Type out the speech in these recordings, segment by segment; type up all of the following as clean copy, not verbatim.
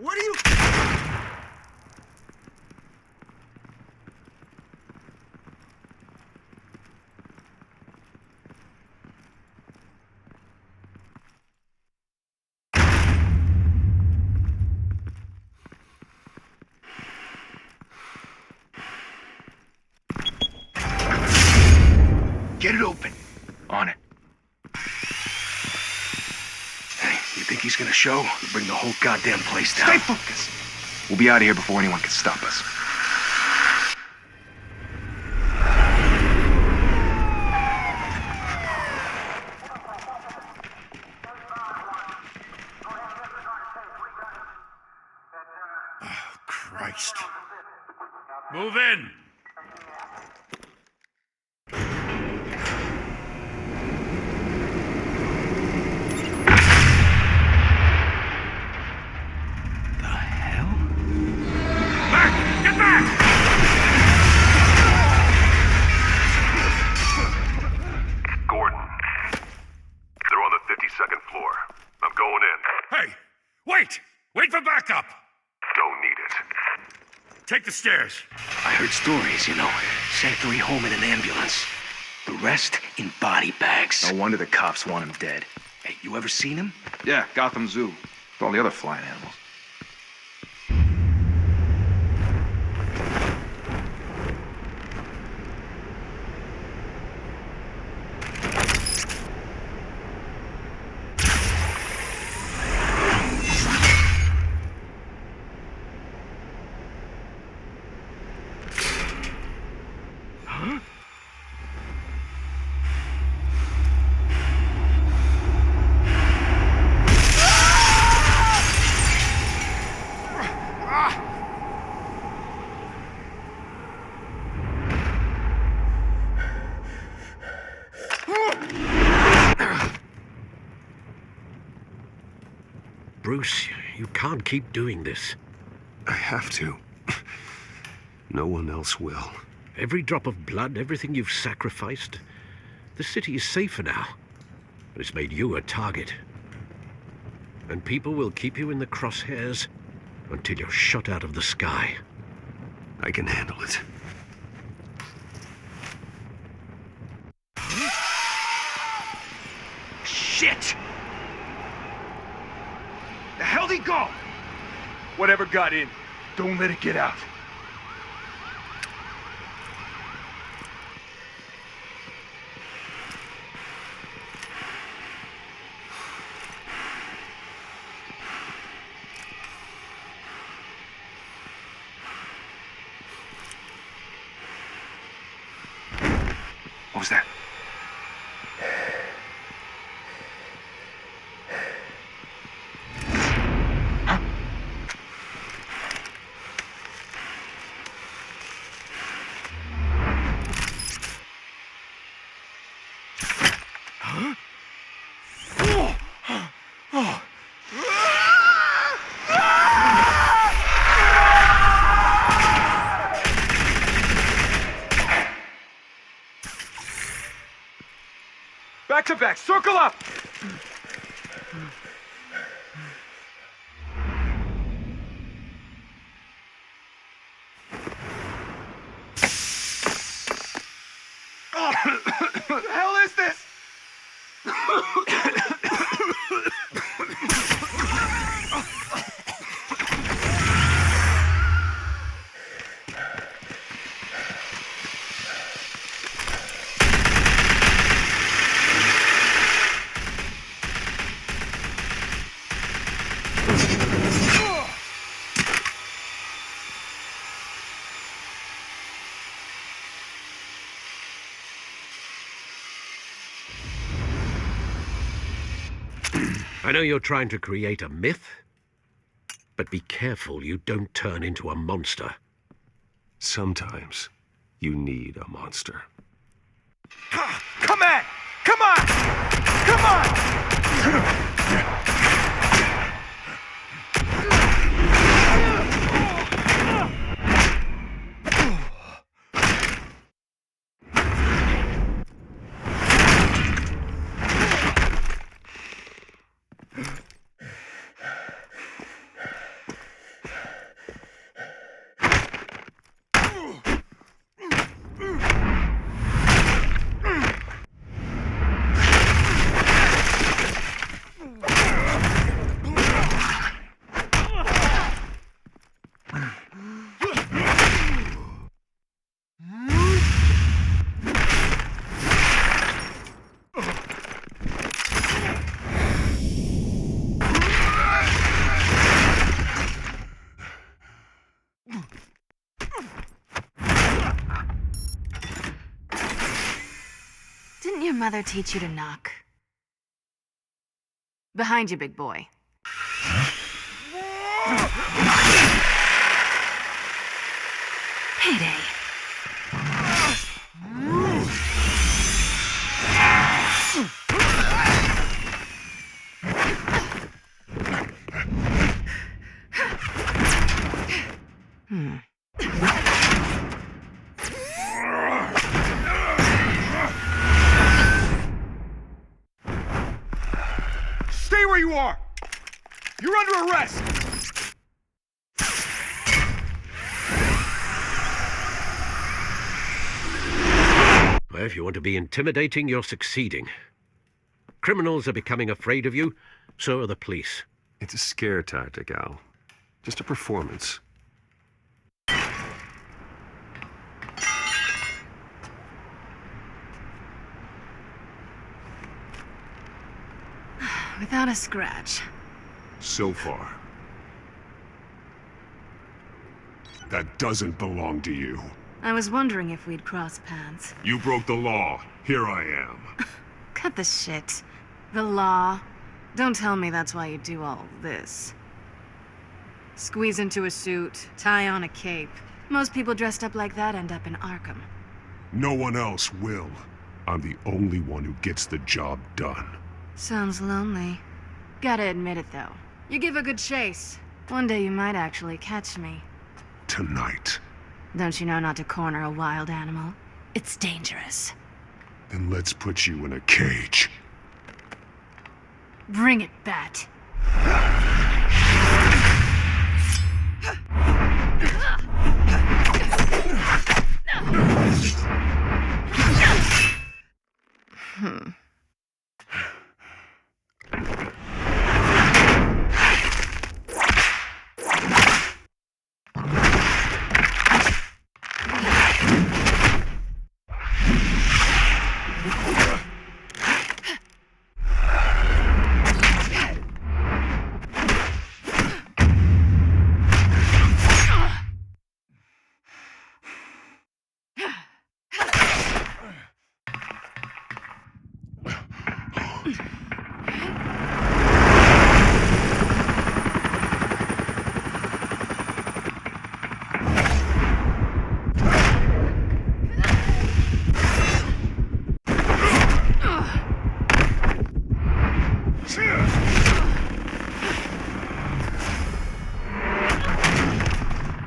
What are you... Get it open. On it. Hey, you think he's gonna show? We'll bring the whole goddamn place down. Stay focused. We'll be out of here before anyone can stop us. Oh, Christ. Move in! Wait for backup! Don't need it. Take the stairs. I heard stories, you know. Sent 3 home in an ambulance. The rest in body bags. No wonder the cops want him dead. Hey, you ever seen him? Yeah, Gotham Zoo. With all the other flying animals. Bruce, you can't keep doing this. I have to. No one else will. Every drop of blood, everything you've sacrificed. The city is safer now, but it's made you a target. And people will keep you in the crosshairs until you're shot out of the sky. I can handle it. Shit! The hell'd he go? Whatever got in, don't let it get out. What was that? Back to back, circle up! What the hell is this? I know you're trying to create a myth, but be careful you don't turn into a monster. Sometimes you need a monster. Come on! Come on! Come on! mother teach you to knock? Behind you, big boy. Payday. Stay where you are! You're under arrest! Well, if you want to be intimidating, you're succeeding. Criminals are becoming afraid of you, so are the police. It's a scare tactic, Al. Just a performance. Without a scratch. So far. That doesn't belong to you. I was wondering if we'd cross paths. You broke the law. Here I am. Cut the shit. The law. Don't tell me that's why you do all this. Squeeze into a suit, tie on a cape. Most people dressed up like that end up in Arkham. No one else will. I'm the only one who gets the job done. Sounds lonely. Gotta admit it, though. You give a good chase. One day you might actually catch me. Tonight. Don't you know not to corner a wild animal? It's dangerous. Then let's put you in a cage. Bring it, Bat.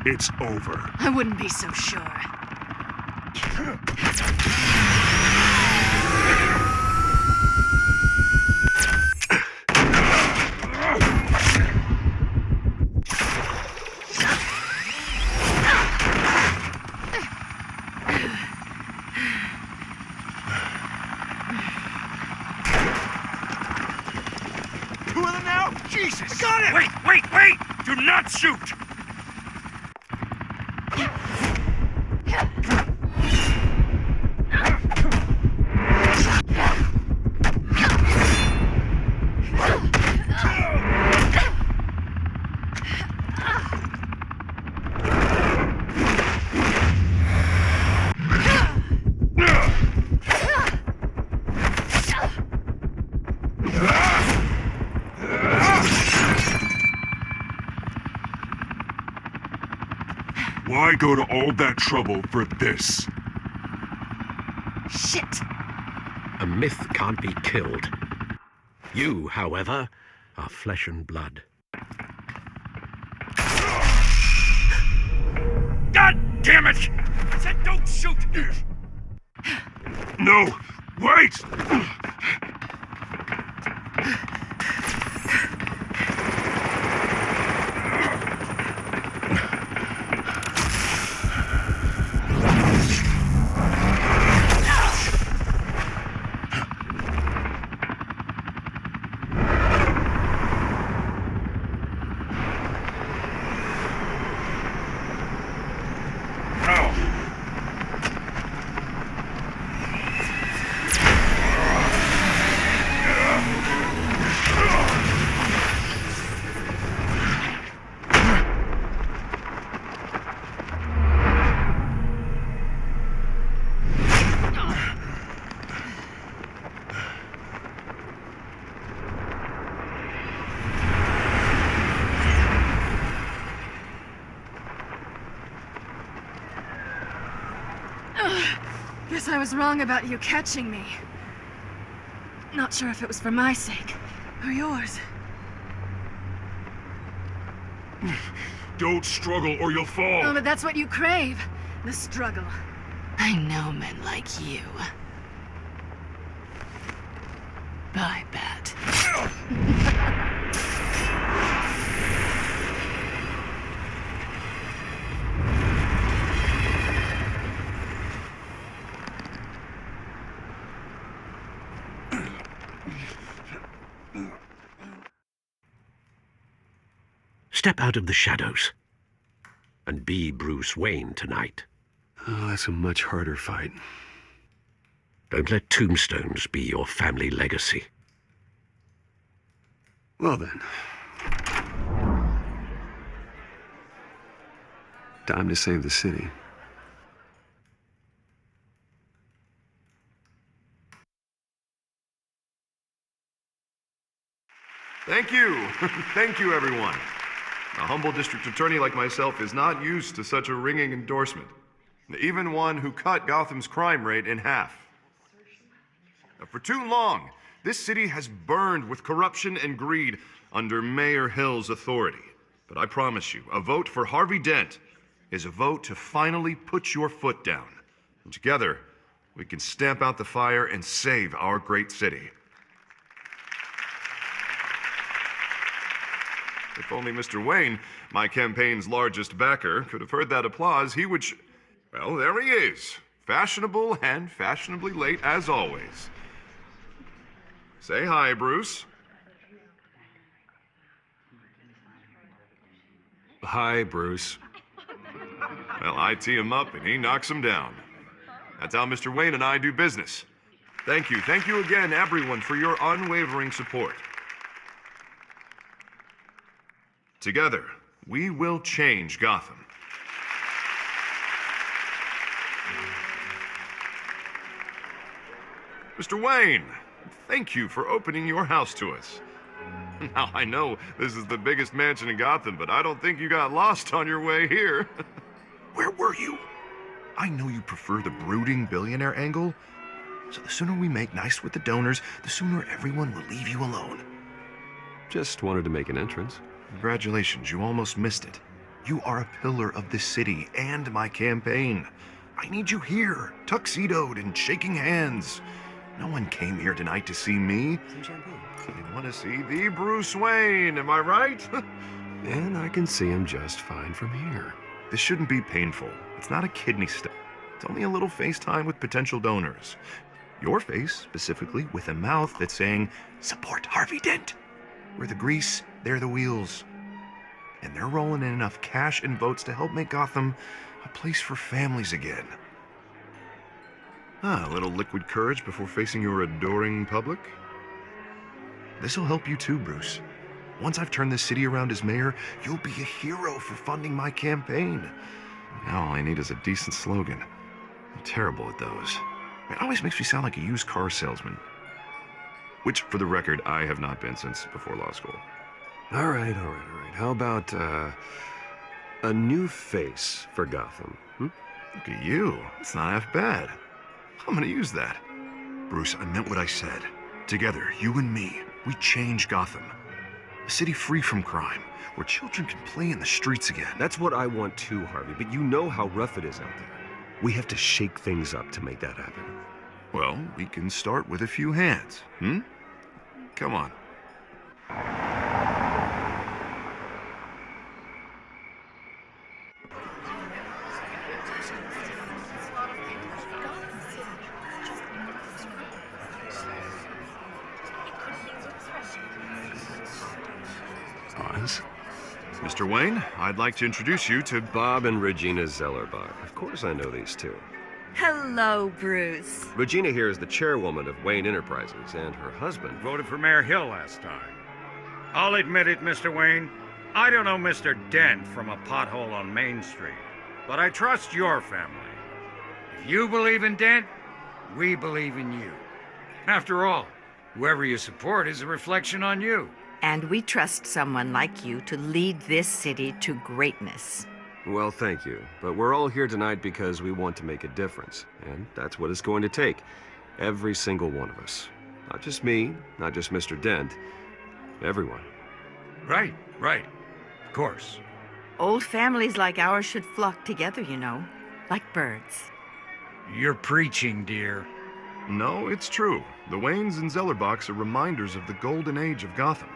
It's over. I wouldn't be so sure. Two of them now? Jesus! Got it! Wait! Do not shoot! Why go to all that trouble for this? Shit! A myth can't be killed. You, however, are flesh and blood. God damn it! I said don't shoot! No! Wait! guess I was wrong about you catching me. Not sure if it was for my sake or yours. Don't struggle or you'll fall. Oh, but that's what you crave. The struggle. I know men like you. Bye, Bat. Step out of the shadows and be Bruce Wayne tonight. Oh, that's a much harder fight. Don't let tombstones be your family legacy. Well then. Time to save the city. Thank you. Thank you, everyone. A humble district attorney like myself is not used to such a ringing endorsement. Even one who cut Gotham's crime rate in half. For too long, this city has burned with corruption and greed under Mayor Hill's authority. But I promise you, a vote for Harvey Dent is a vote to finally put your foot down. And together, we can stamp out the fire and save our great city. If only Mr. Wayne, my campaign's largest backer, could have heard that applause, he would well, there he is. Fashionable and fashionably late as always. Say hi, Bruce. Hi, Bruce. Well, I tee him up and he knocks him down. That's how Mr. Wayne and I do business. Thank you again, everyone, for your unwavering support. Together, we will change Gotham. Mr. Wayne, thank you for opening your house to us. Now, I know this is the biggest mansion in Gotham, but I don't think you got lost on your way here. Where were you? I know you prefer the brooding billionaire angle, so the sooner we make nice with the donors, the sooner everyone will leave you alone. Just wanted to make an entrance. Congratulations, you almost missed it. You are a pillar of this city and my campaign. I need you here, tuxedoed and shaking hands. No one came here tonight to see me. Some shampoo. They want to see the Bruce Wayne, am I right? And I can see him just fine from here. This shouldn't be painful. It's not a kidney stone. It's only a little FaceTime with potential donors. Your face, specifically, with a mouth that's saying, support Harvey Dent. We're the grease, they're the wheels. And they're rolling in enough cash and votes to help make Gotham a place for families again. A little liquid courage before facing your adoring public. This'll help you too, Bruce. Once I've turned this city around as mayor, you'll be a hero for funding my campaign. Now all I need is a decent slogan. I'm terrible at those. It always makes me sound like a used car salesman. Which, for the record, I have not been since before law school. All right. How about, a new face for Gotham? Look at you. It's not half bad. I'm gonna use that. Bruce, I meant what I said. Together, you and me, we change Gotham. A city free from crime, where children can play in the streets again. That's what I want too, Harvey, but you know how rough it is out there. We have to shake things up to make that happen. Well, we can start with a few hands, Come on. Pause. Mr. Wayne, I'd like to introduce you to Bob and Regina Zellerbach. Of course I know these two. Hello, Bruce. Regina here is the chairwoman of Wayne Enterprises, and her husband... Voted for Mayor Hill last time. I'll admit it, Mr. Wayne. I don't know Mr. Dent from a pothole on Main Street, but I trust your family. If you believe in Dent, we believe in you. After all, whoever you support is a reflection on you. And we trust someone like you to lead this city to greatness. Well, thank you. But we're all here tonight because we want to make a difference. And that's what it's going to take. Every single one of us. Not just me, not just Mr. Dent. Everyone. Right. Of course. Old families like ours should flock together, you know, like birds. You're preaching, dear. No, it's true. The Waynes and Zellerbachs are reminders of the golden age of Gotham.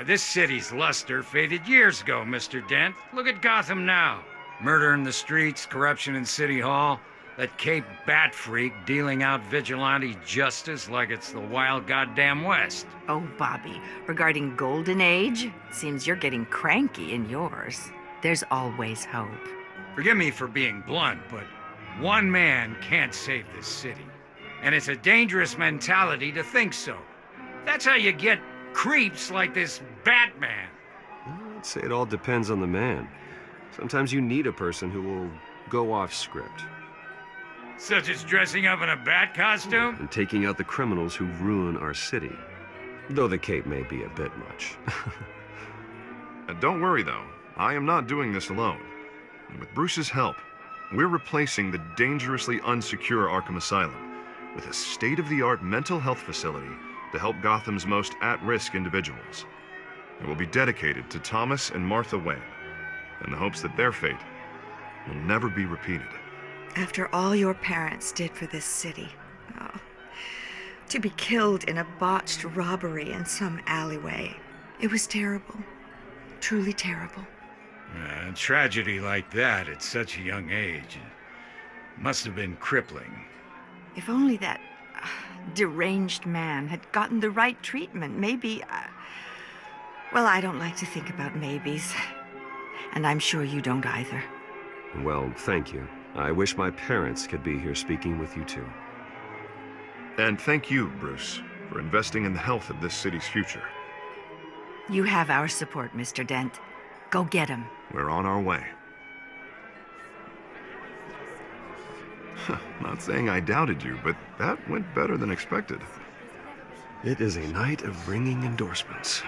This city's luster faded years ago, Mr. Dent. Look at Gotham now. Murder in the streets, corruption in City Hall, that Cape Bat freak dealing out vigilante justice like it's the wild goddamn West. Oh, Bobby, regarding Golden Age, seems you're getting cranky in yours. There's always hope. Forgive me for being blunt, but one man can't save this city. And it's a dangerous mentality to think so. That's how you get creeps like this Batman. I'd say it all depends on the man. Sometimes you need a person who will go off script. Such as dressing up in a bat costume? And taking out the criminals who ruin our city. Though the cape may be a bit much. Don't worry, though. I am not doing this alone. And with Bruce's help, we're replacing the dangerously unsecure Arkham Asylum with a state-of-the-art mental health facility to help Gotham's most at-risk individuals. It will be dedicated to Thomas and Martha Wayne, in the hopes that their fate will never be repeated. After all your parents did for this city, to be killed in a botched robbery in some alleyway, it was terrible. Truly terrible. A tragedy like that at such a young age must have been crippling. If only that deranged man had gotten the right treatment, maybe... well, I don't like to think about maybes. And I'm sure you don't either. Well, thank you. I wish my parents could be here speaking with you too. And thank you, Bruce, for investing in the health of this city's future. You have our support, Mr. Dent. Go get him. We're on our way. Not saying I doubted you, but that went better than expected. It is a night of ringing endorsements.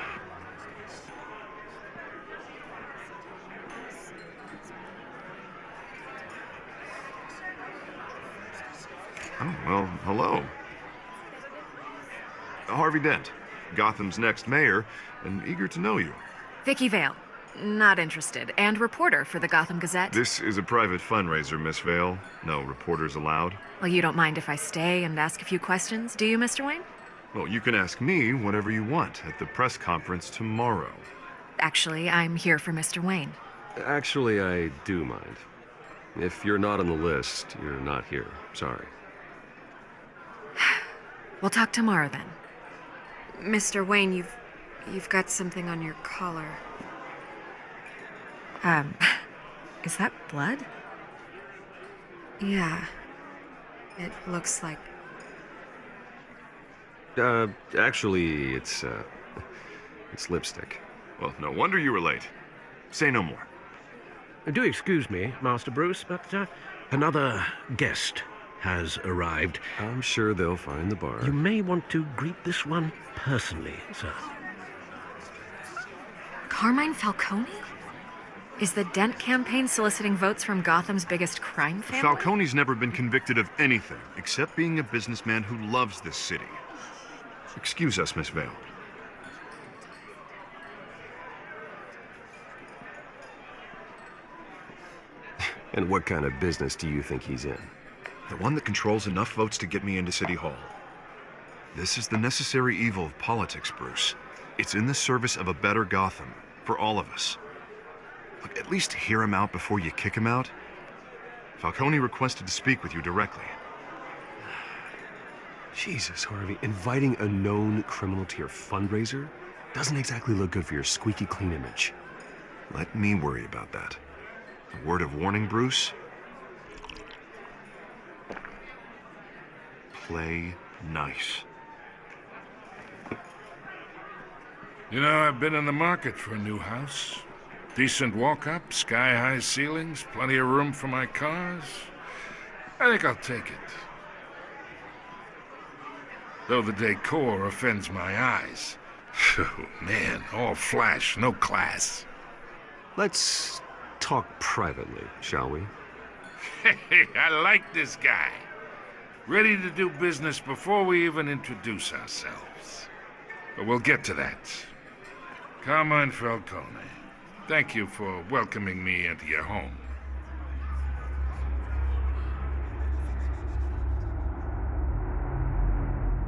Oh, well, hello. Harvey Dent, Gotham's next mayor, and eager to know you. Vicky Vale. Not interested. And reporter for the Gotham Gazette. This is a private fundraiser, Miss Vale. No reporters allowed. Well, you don't mind if I stay and ask a few questions, do you, Mr. Wayne? Well, you can ask me whatever you want at the press conference tomorrow. Actually, I'm here for Mr. Wayne. Actually, I do mind. If you're not on the list, you're not here. Sorry. We'll talk tomorrow then. Mr. Wayne, you've got something on your collar. Is that blood? Yeah. It looks like... Actually, it's lipstick. Well, no wonder you were late. Say no more. Do excuse me, Master Bruce, but another guest has arrived. I'm sure they'll find the bar. You may want to greet this one personally, sir. Carmine Falcone? Is the Dent campaign soliciting votes from Gotham's biggest crime family? Falcone's never been convicted of anything except being a businessman who loves this city. Excuse us, Miss Vale. And what kind of business do you think he's in? The one that controls enough votes to get me into City Hall. This is the necessary evil of politics, Bruce. It's in the service of a better Gotham, for all of us. Look, at least hear him out before you kick him out. Falcone requested to speak with you directly. Jesus, Harvey, inviting a known criminal to your fundraiser doesn't exactly look good for your squeaky clean image. Let me worry about that. A word of warning, Bruce. Play nice. You know, I've been in the market for a new house. Decent walk-up, sky-high ceilings, plenty of room for my cars. I think I'll take it. Though the decor offends my eyes. Oh, man, all flash, no class. Let's talk privately, shall we? Hey, I like this guy. Ready to do business before we even introduce ourselves. But we'll get to that. Carmine Falcone, thank you for welcoming me into your home.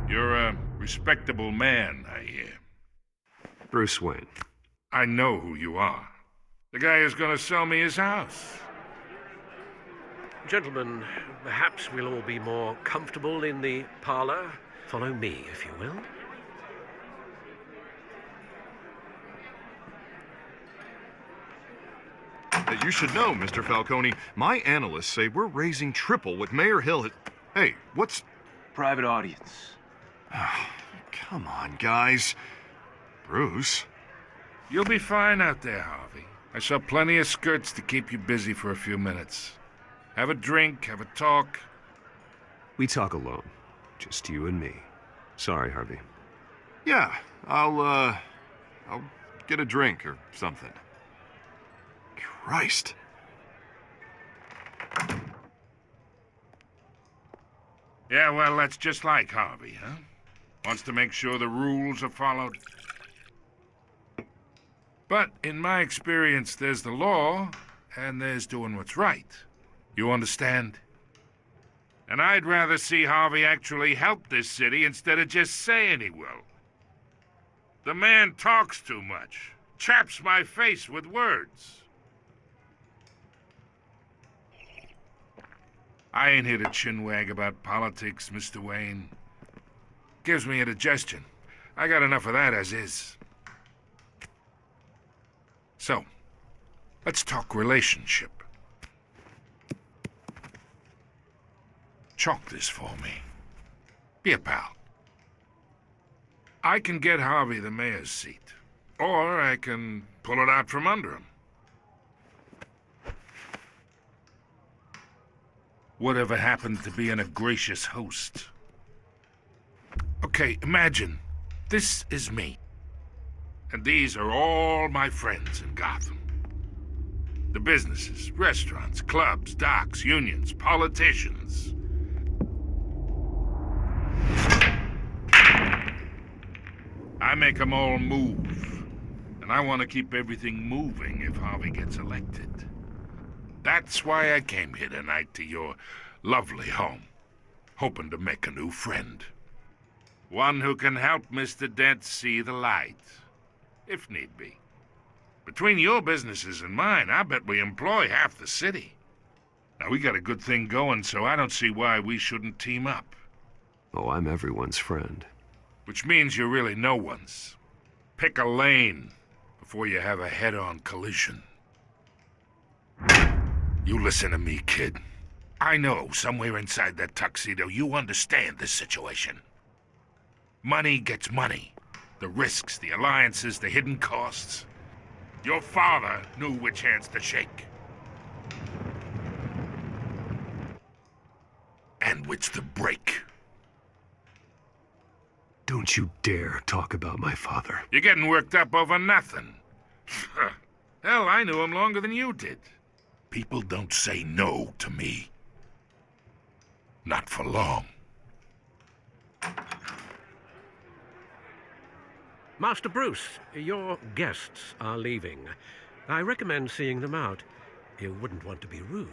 You're a respectable man, I hear. Bruce Wayne. I know who you are. The guy who's gonna sell me his house. Gentlemen, perhaps we'll all be more comfortable in the parlor. Follow me, if you will. You should know, Mr. Falcone, my analysts say we're raising triple what Mayor Hill had... Hey, what's... Private audience. Come on, guys. Bruce? You'll be fine out there, Harvey. I saw plenty of skirts to keep you busy for a few minutes. Have a drink, have a talk. We talk alone. Just you and me. Sorry, Harvey. Yeah, I'll get a drink or something. Christ. Yeah, well, that's just like Harvey, huh? Wants to make sure the rules are followed. But in my experience, there's the law, and there's doing what's right. You understand? And I'd rather see Harvey actually help this city instead of just saying he will. The man talks too much, chaps my face with words. I ain't here to chinwag about politics, Mr. Wayne. Gives me indigestion. I got enough of that as is. So, let's talk relationship. Chalk this for me. Be a pal. I can get Harvey the mayor's seat, or I can pull it out from under him. Whatever happened to being a gracious host? Okay, imagine, this is me. And these are all my friends in Gotham. The businesses, restaurants, clubs, docks, unions, politicians. I make them all move. And I want to keep everything moving if Harvey gets elected. That's why I came here tonight to your lovely home, hoping to make a new friend. One who can help Mr. Dent see the light, if need be. Between your businesses and mine, I bet we employ half the city. Now, we got a good thing going, so I don't see why we shouldn't team up. Oh, I'm everyone's friend. Which means you're really no one's. Pick a lane before you have a head-on collision. You listen to me, kid. I know somewhere inside that tuxedo you understand this situation. Money gets money. The risks, the alliances, the hidden costs. Your father knew which hands to shake. And which to break. Don't you dare talk about my father. You're getting worked up over nothing. Hell, I knew him longer than you did. People don't say no to me. Not for long. Master Bruce, your guests are leaving. I recommend seeing them out. You wouldn't want to be rude.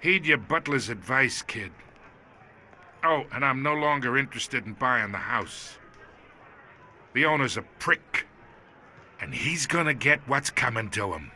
Heed your butler's advice, kid. Oh, and I'm no longer interested in buying the house. The owner's a prick, and he's gonna get what's coming to him.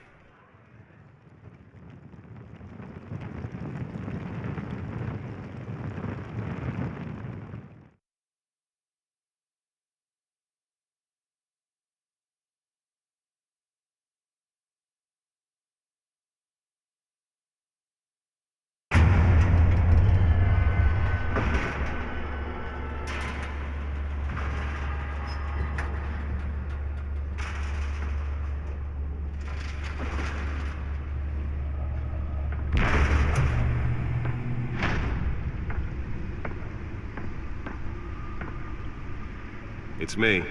It's me.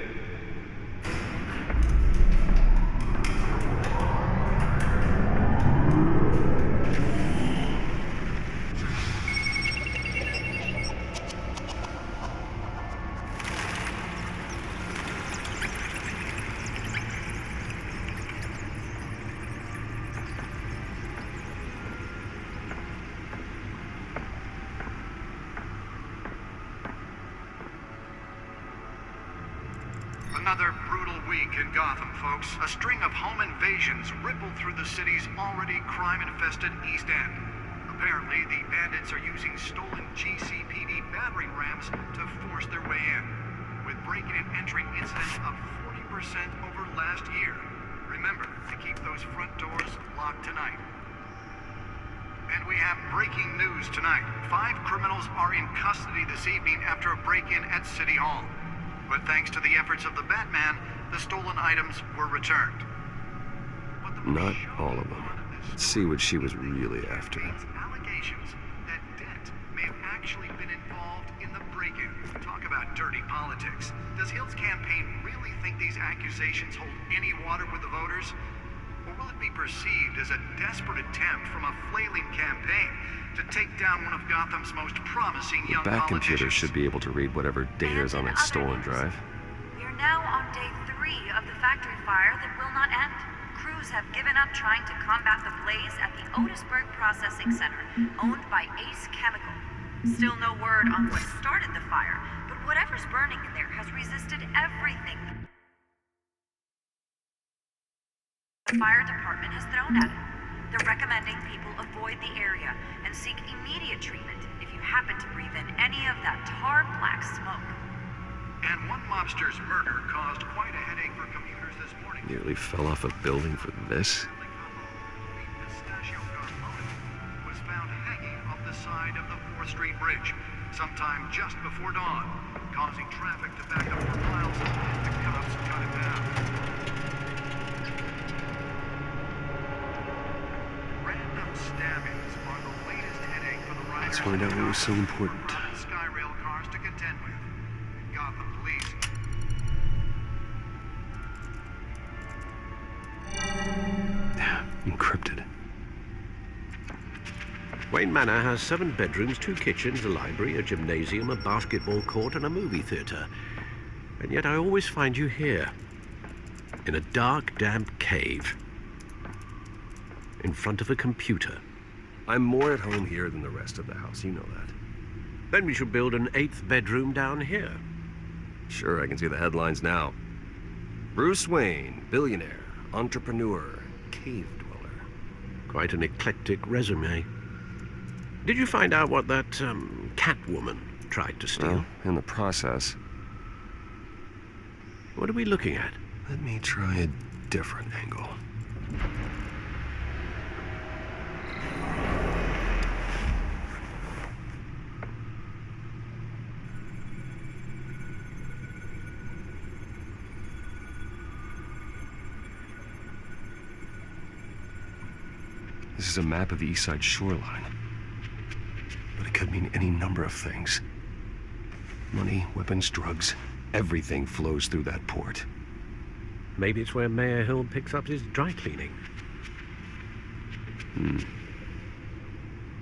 Another brutal week in Gotham, folks. A string of home invasions rippled through the city's already crime-infested East End. Apparently, the bandits are using stolen GCPD battering rams to force their way in, with breaking and entering incidents up 40% over last year. Remember to keep those front doors locked tonight. And we have breaking news tonight. 5 criminals are in custody this evening after a break-in at City Hall. But thanks to the efforts of the Batman, the stolen items were returned. Not all of them. Let's see what she was really after. Allegations that Dent may have actually been involved in the break-in. Talk about dirty politics. Does Hill's campaign really think these accusations hold any water with the voters? Or will it be perceived as a desperate attempt from a flailing campaign to take down one of Gotham's most promising young Bat computer politicians? should be able to read whatever data is on its stolen drive. We are now on day 3 of the factory fire that will not end. Crews have given up trying to combat the blaze at the Otisburg Processing Center, owned by Ace Chemical. Still no word on what started the fire, but whatever's burning in there has resisted everything the fire department has thrown at it. They're recommending people avoid the area and seek immediate treatment if you happen to breathe in any of that tar black smoke. And one mobster's murder caused quite a headache for commuters this morning. Nearly fell off a building for this. Was found hanging off the side of the 4th Street Bridge sometime just before dawn, causing traffic to back up for miles as the cops cut it down. Random stabbings are the latest headache for the riders. Let's find out what was so important. Skyrail cars to contend with. Gotham Police. Encrypted. Wayne Manor has 7 bedrooms, 2 kitchens, a library, a gymnasium, a basketball court, and a movie theater. And yet I always find you here, in a dark, damp cave, in front of a computer. I'm more at home here than the rest of the house, you know that. Then we should build an 8th bedroom down here. Sure, I can see the headlines now. Bruce Wayne, billionaire, entrepreneur, cave dweller. Quite an eclectic resume. Did you find out what that, Catwoman tried to steal? Well, in the process. What are we looking at? Let me try a different angle. This is a map of the East Side shoreline. But it could mean any number of things. Money, weapons, drugs, everything flows through that port. Maybe it's where Mayor Hill picks up his dry cleaning.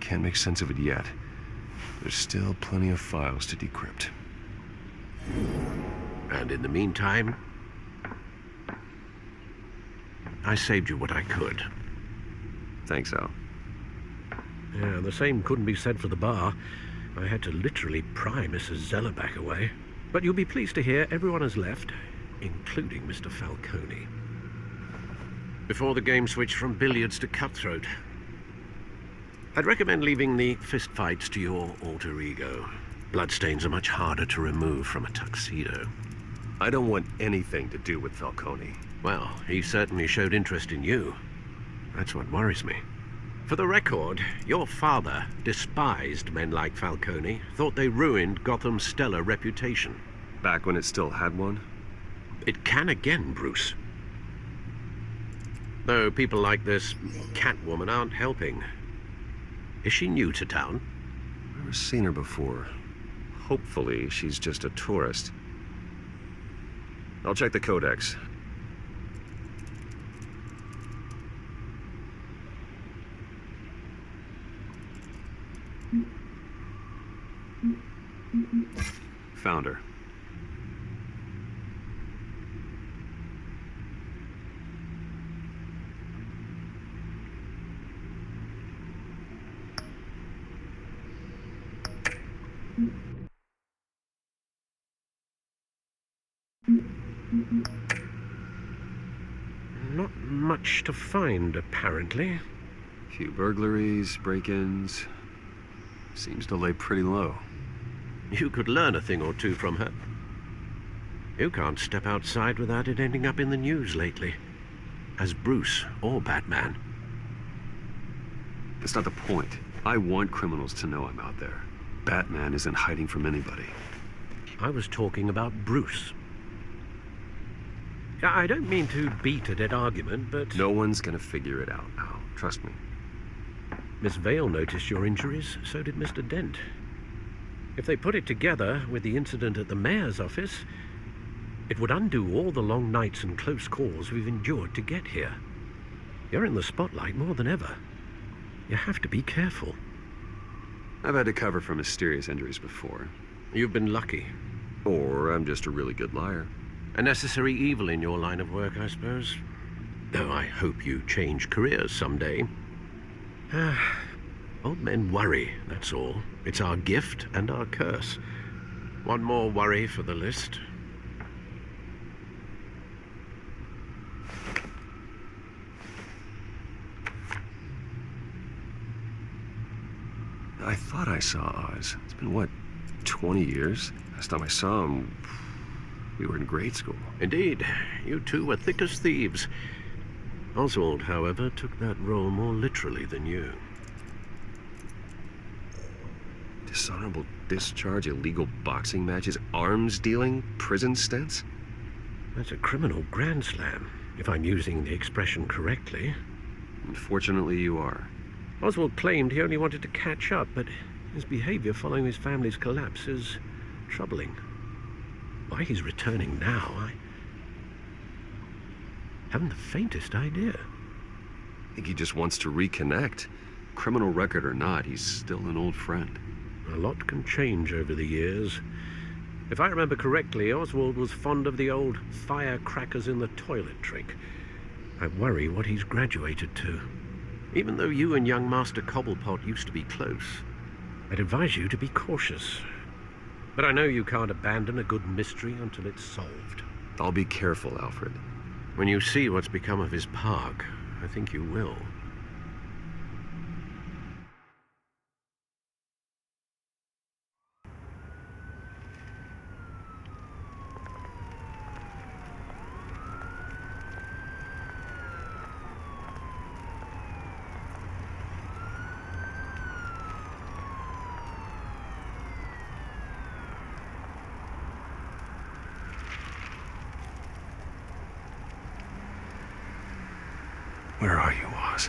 Can't make sense of it yet. There's still plenty of files to decrypt. And in the meantime, I saved you what I could. Thanks, Al. Yeah, the same couldn't be said for the bar. I had to literally pry Mrs. Zellerback away. But you'll be pleased to hear everyone has left, including Mr. Falcone. Before the game switched from billiards to cutthroat. I'd recommend leaving the fistfights to your alter ego. Bloodstains are much harder to remove from a tuxedo. I don't want anything to do with Falcone. Well, he certainly showed interest in you. That's what worries me. For the record, your father despised men like Falcone, thought they ruined Gotham's stellar reputation. Back when it still had one? It can again, Bruce. Though people like this Catwoman aren't helping. Is she new to town? Never seen her before. Hopefully, she's just a tourist. I'll check the codex. Found her. Not much to find, apparently. Few burglaries, break-ins. Seems to lay pretty low. You could learn a thing or two from her. You can't step outside without it ending up in the news lately. As Bruce or Batman. That's not the point. I want criminals to know I'm out there. Batman isn't hiding from anybody. I was talking about Bruce. I don't mean to beat a dead argument, but... No one's gonna figure it out now. Trust me. Miss Vale noticed your injuries, so did Mr. Dent. If they put it together with the incident at the mayor's office, it would undo all the long nights and close calls we've endured to get here. You're in the spotlight more than ever. You have to be careful. I've had to cover for mysterious injuries before. You've been lucky. Or I'm just a really good liar. A necessary evil in your line of work, I suppose. Though I hope you change careers someday. Old men worry, that's all. It's our gift and our curse. One more worry for the list. I thought I saw Oz. It's been, what, 20 years? Last time I saw him, we were in grade school. Indeed. You two were thick as thieves. Oswald, however, took that role more literally than you. Dishonorable discharge, illegal boxing matches, arms dealing, prison stints? That's a criminal grand slam, if I'm using the expression correctly. Unfortunately, you are. Oswald claimed he only wanted to catch up, but his behavior following his family's collapse is troubling. Why he's returning now, I haven't the faintest idea. I think he just wants to reconnect. Criminal record or not, he's still an old friend. A lot can change over the years. If I remember correctly, Oswald was fond of the old firecrackers in the toilet trick. I worry what he's graduated to. Even though you and young Master Cobblepot used to be close, I'd advise you to be cautious. But I know you can't abandon a good mystery until it's solved. I'll be careful, Alfred. When you see what's become of his park, I think you will. Where are you, Oz?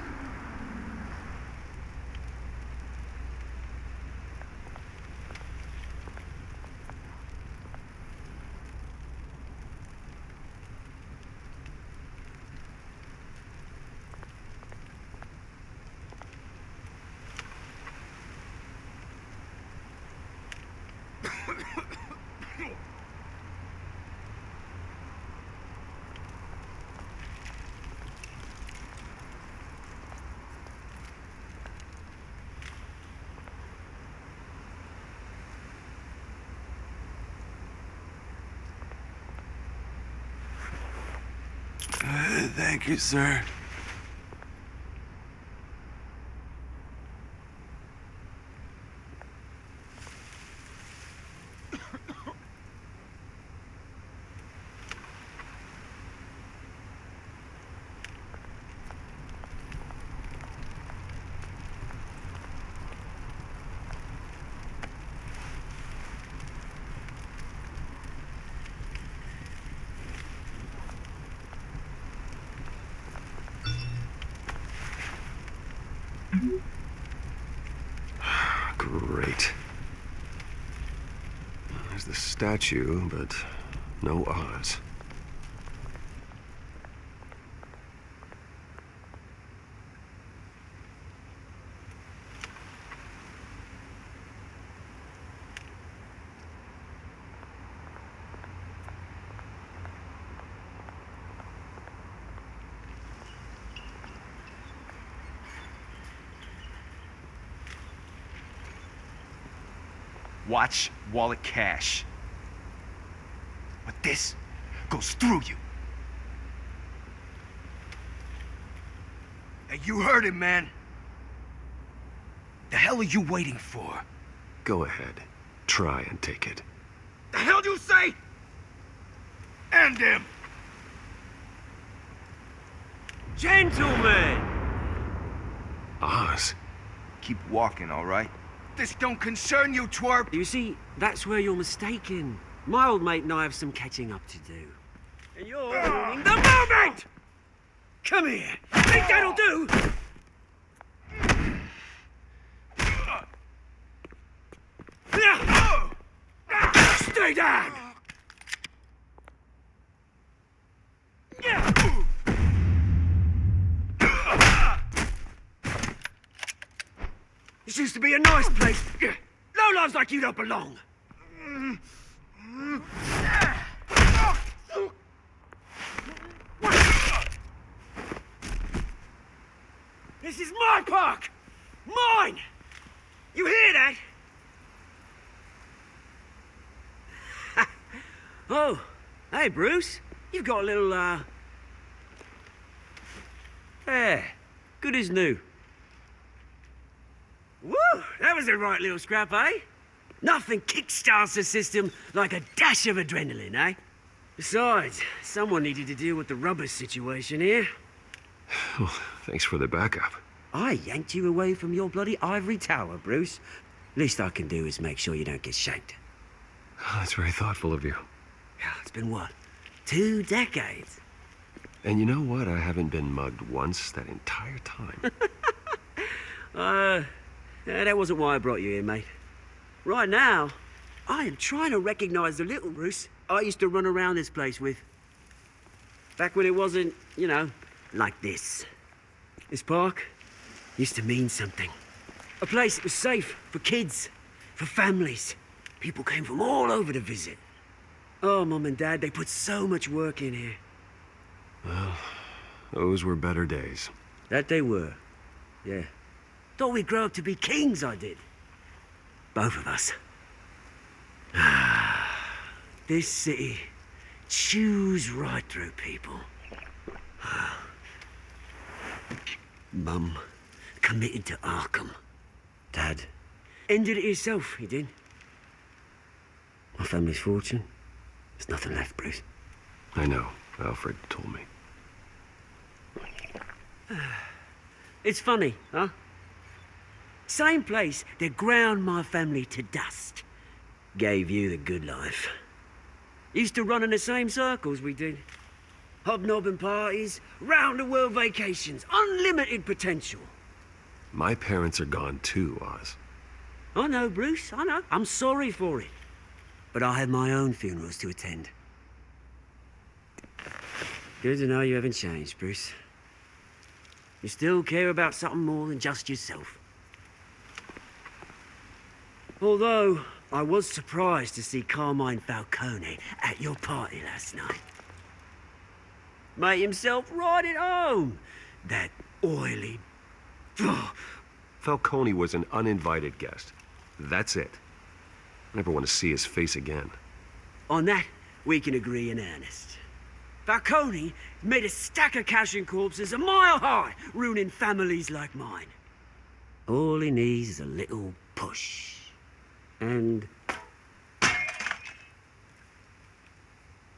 Thank you, sir. Great. There's the statue, but no Oz. Watch wallet cash. But this goes through you. Hey, you heard him, man. The hell are you waiting for? Go ahead. Try and take it. The hell do you say? End him! Gentlemen! Oz. Keep walking, all right? This don't concern you, twerp! You see, that's where you're mistaken. My old mate and I have some catching up to do. And you're ruining the moment! Come here! Think that'll do? Stay down! This used to be a nice place. Lowlifes like you don't belong. This is my park! Mine! You hear that? Oh, hey, Bruce. You've got a little, Yeah, good as new. Woo! That was a right little scrap, eh? Nothing kickstarts the system like a dash of adrenaline, eh? Besides, someone needed to deal with the rubber situation here. Oh, thanks for the backup. I yanked you away from your bloody ivory tower, Bruce. Least I can do is make sure you don't get shanked. Oh, that's very thoughtful of you. Yeah, it's been what? 2 decades? And you know what? I haven't been mugged once that entire time. That wasn't why I brought you here, mate. Right now, I am trying to recognize the little Bruce I used to run around this place with. Back when it wasn't, you know, like this. This park used to mean something. A place that was safe for kids, for families. People came from all over to visit. Oh, Mum and Dad, they put so much work in here. Well, those were better days. That they were, yeah. Thought we'd grow up to be kings, I did. Both of us. This city chews right through people. Mum committed to Arkham. Dad ended it himself, he did. My family's fortune, there's nothing left, Bruce. I know. Alfred told me. It's funny, huh? Same place that ground my family to dust gave you the good life. Used to run in the same circles we did. Hobnobbing parties, round-the-world vacations, unlimited potential. My parents are gone too, Oz. I know, Bruce, I know. I'm sorry for it. But I have my own funerals to attend. Good to know you haven't changed, Bruce. You still care about something more than just yourself. Although, I was surprised to see Carmine Falcone at your party last night. Made himself right at home. That oily... Falcone was an uninvited guest. That's it. I never want to see his face again. On that, we can agree in earnest. Falcone made a stack of cash and corpses a mile high, ruining families like mine. All he needs is a little push. And...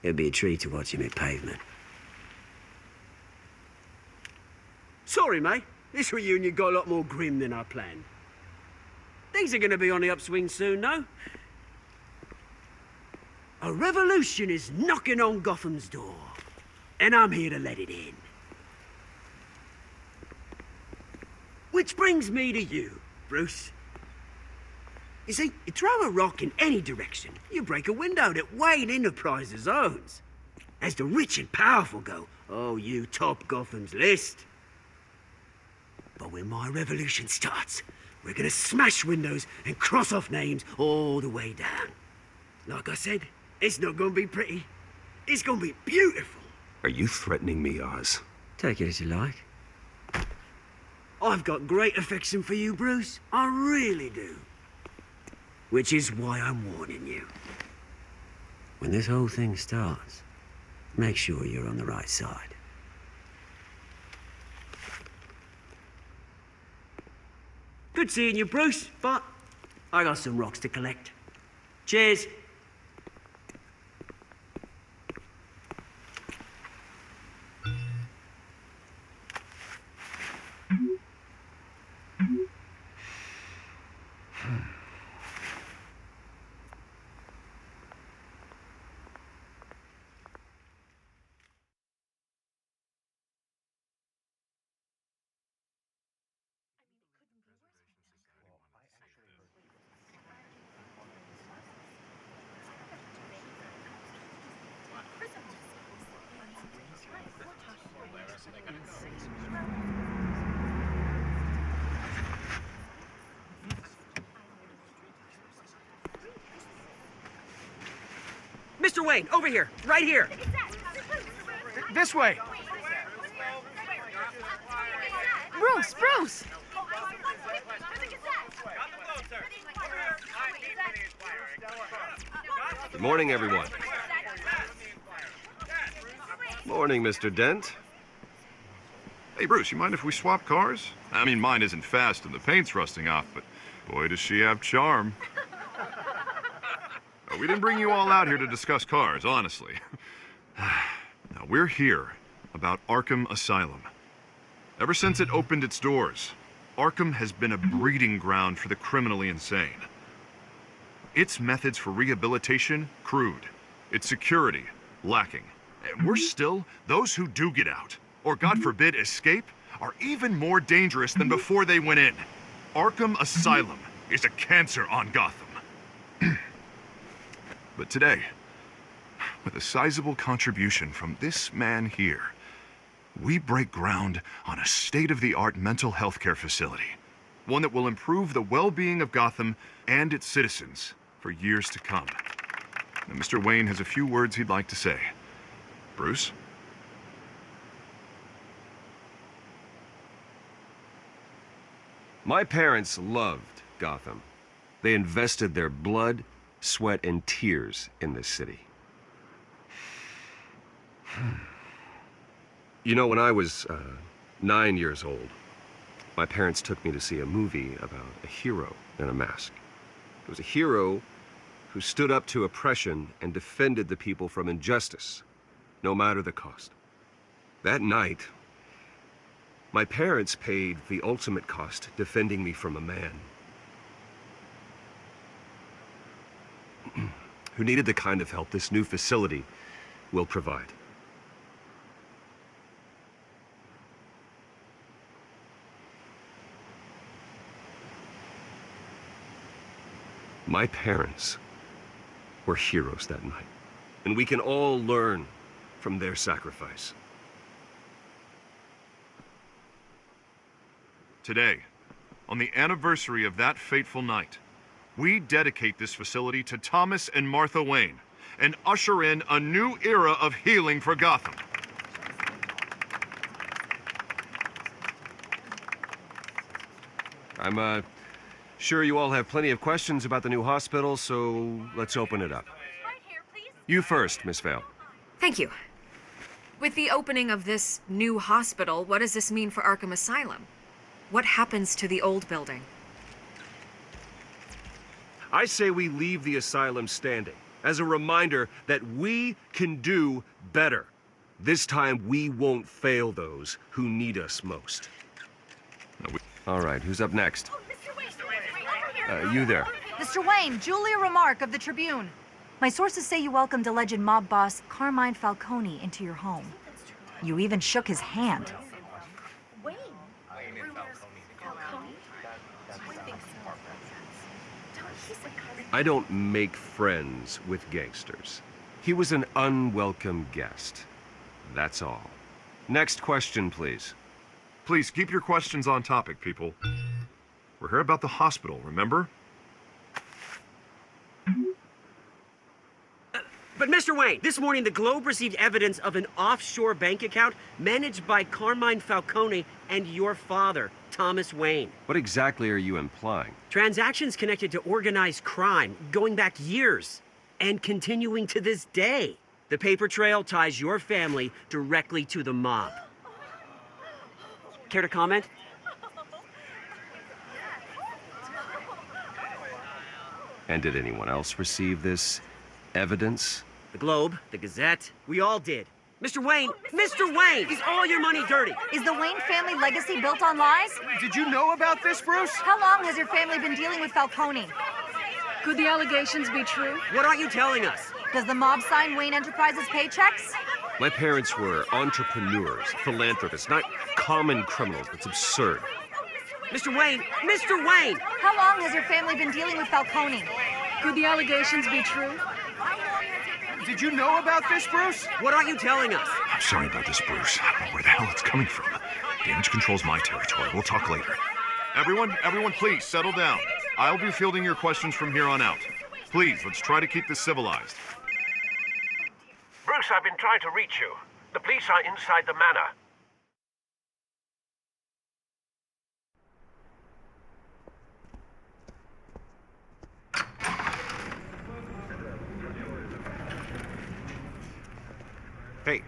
it'd be a treat to watch him hit pavement. Sorry, mate. This reunion got a lot more grim than I planned. Things are gonna be on the upswing soon, no? A revolution is knocking on Gotham's door, and I'm here to let it in. Which brings me to you, Bruce. You see, you throw a rock in any direction, you break a window that Wayne Enterprises owns. As the rich and powerful go, oh, you top Gotham's list. But when my revolution starts, we're gonna smash windows and cross off names all the way down. Like I said, it's not gonna be pretty. It's gonna be beautiful. Are you threatening me, Oz? Take it as you like. I've got great affection for you, Bruce. I really do. Which is why I'm warning you. When this whole thing starts, Make sure you're on the right side. Good seeing you, Bruce, but I got some rocks to collect. Cheers. Mr. Wayne, over here, right here. This way. Bruce, Bruce! Good morning, everyone. Morning, Mr. Dent. Hey, Bruce, you mind if we swap cars? I mean, mine isn't fast and the paint's rusting off, but boy, does she have charm. We didn't bring you all out here to discuss cars, honestly. Now, we're here about Arkham Asylum. Ever since it opened its doors, Arkham has been a breeding ground for the criminally insane. Its methods for rehabilitation, crude. Its security, lacking. And worse still, those who do get out, or God forbid escape, are even more dangerous than before they went in. Arkham Asylum is a cancer on Gotham. But today, with a sizable contribution from this man here, we break ground on a state-of-the-art mental health care facility. One that will improve the well-being of Gotham and its citizens for years to come. Now, Mr. Wayne has a few words he'd like to say. Bruce? My parents loved Gotham. They invested their blood, sweat, and tears in this city. You know, when I was 9 years old, my parents took me to see a movie about a hero in a mask. It was a hero who stood up to oppression and defended the people from injustice, no matter the cost. That night, my parents paid the ultimate cost defending me from a man who needed the kind of help this new facility will provide. My parents were heroes that night, and we can all learn from their sacrifice. Today, on the anniversary of that fateful night, we dedicate this facility to Thomas and Martha Wayne and usher in a new era of healing for Gotham. I'm sure you all have plenty of questions about the new hospital, so let's open it up. You first, Miss Vale. Thank you. With the opening of this new hospital, what does this mean for Arkham Asylum? What happens to the old building? I say we leave the asylum standing as a reminder that we can do better. This time, we won't fail those who need us most. All right, who's up next? You there. Mr. Wayne, Julia Remark of the Tribune. My sources say you welcomed alleged mob boss Carmine Falcone into your home. You even shook his hand. I don't make friends with gangsters. He was an unwelcome guest. That's all. Next question, please. Please keep your questions on topic, people. We're here about the hospital, remember? But Mr. Wayne, this morning the Globe received evidence of an offshore bank account managed by Carmine Falcone and your father, Thomas Wayne. What exactly are you implying? Transactions connected to organized crime, going back years, and continuing to this day. The paper trail ties your family directly to the mob. Care to comment? And did anyone else receive this evidence? The Globe, the Gazette, we all did. Mr. Wayne! Mr. Wayne! Is all your money dirty? Is the Wayne family legacy built on lies? Did you know about this, Bruce? How long has your family been dealing with Falcone? Could the allegations be true? What aren't you telling us? Does the mob sign Wayne Enterprises paychecks? My parents were entrepreneurs, philanthropists, not common criminals. It's absurd. Mr. Wayne! Mr. Wayne! How long has your family been dealing with Falcone? Could the allegations be true? Did you know about this, Bruce? What aren't you telling us? I'm sorry about this, Bruce. I don't know where the hell it's coming from. Damage control's my territory. We'll talk later. Everyone, please settle down. I'll be fielding your questions from here on out. Please, let's try to keep this civilized. Bruce, I've been trying to reach you. The police are inside the manor.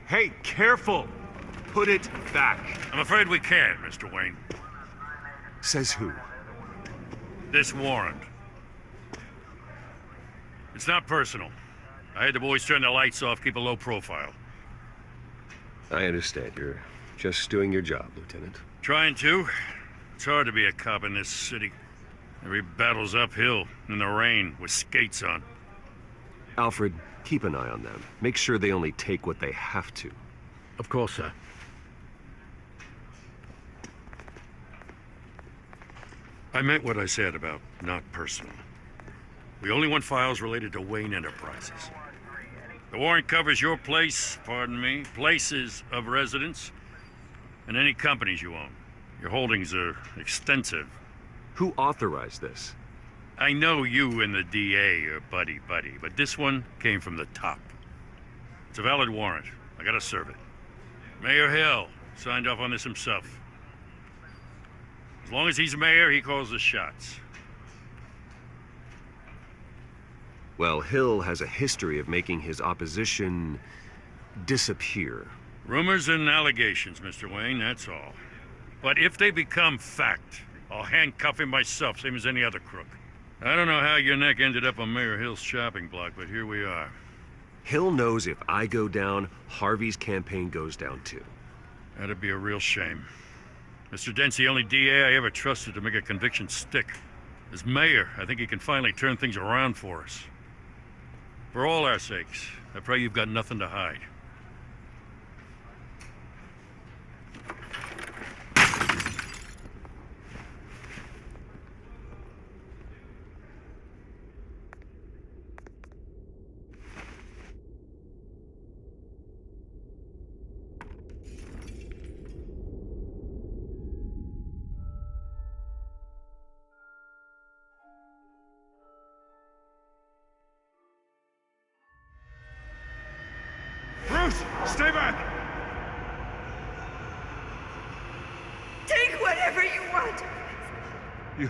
Hey, careful! Put it back. I'm afraid we can't, Mr. Wayne. Says who? This warrant. It's not personal. I had the boys turn the lights off, keep a low profile. I understand. You're just doing your job, Lieutenant. Trying to. It's hard to be a cop in this city. Every battle's uphill, in the rain, with skates on. Alfred, keep an eye on them. Make sure they only take what they have to. Of course, sir. I meant what I said about not personal. We only want files related to Wayne Enterprises. The warrant covers your place, pardon me, places of residence, and any companies you own. Your holdings are extensive. Who authorized this? I know you and the DA are buddy-buddy, but this one came from the top. It's a valid warrant. I gotta serve it. Mayor Hill signed off on this himself. As long as he's mayor, he calls the shots. Well, Hill has a history of making his opposition disappear. Rumors and allegations, Mr. Wayne, that's all. But if they become fact, I'll handcuff him myself, same as any other crook. I don't know how your neck ended up on Mayor Hill's shopping block, but here we are. Hill knows if I go down, Harvey's campaign goes down too. That'd be a real shame. Mr. Dent's the only DA I ever trusted to make a conviction stick. As mayor, I think he can finally turn things around for us. For all our sakes, I pray you've got nothing to hide. Bruce, stay back! Take whatever you want. You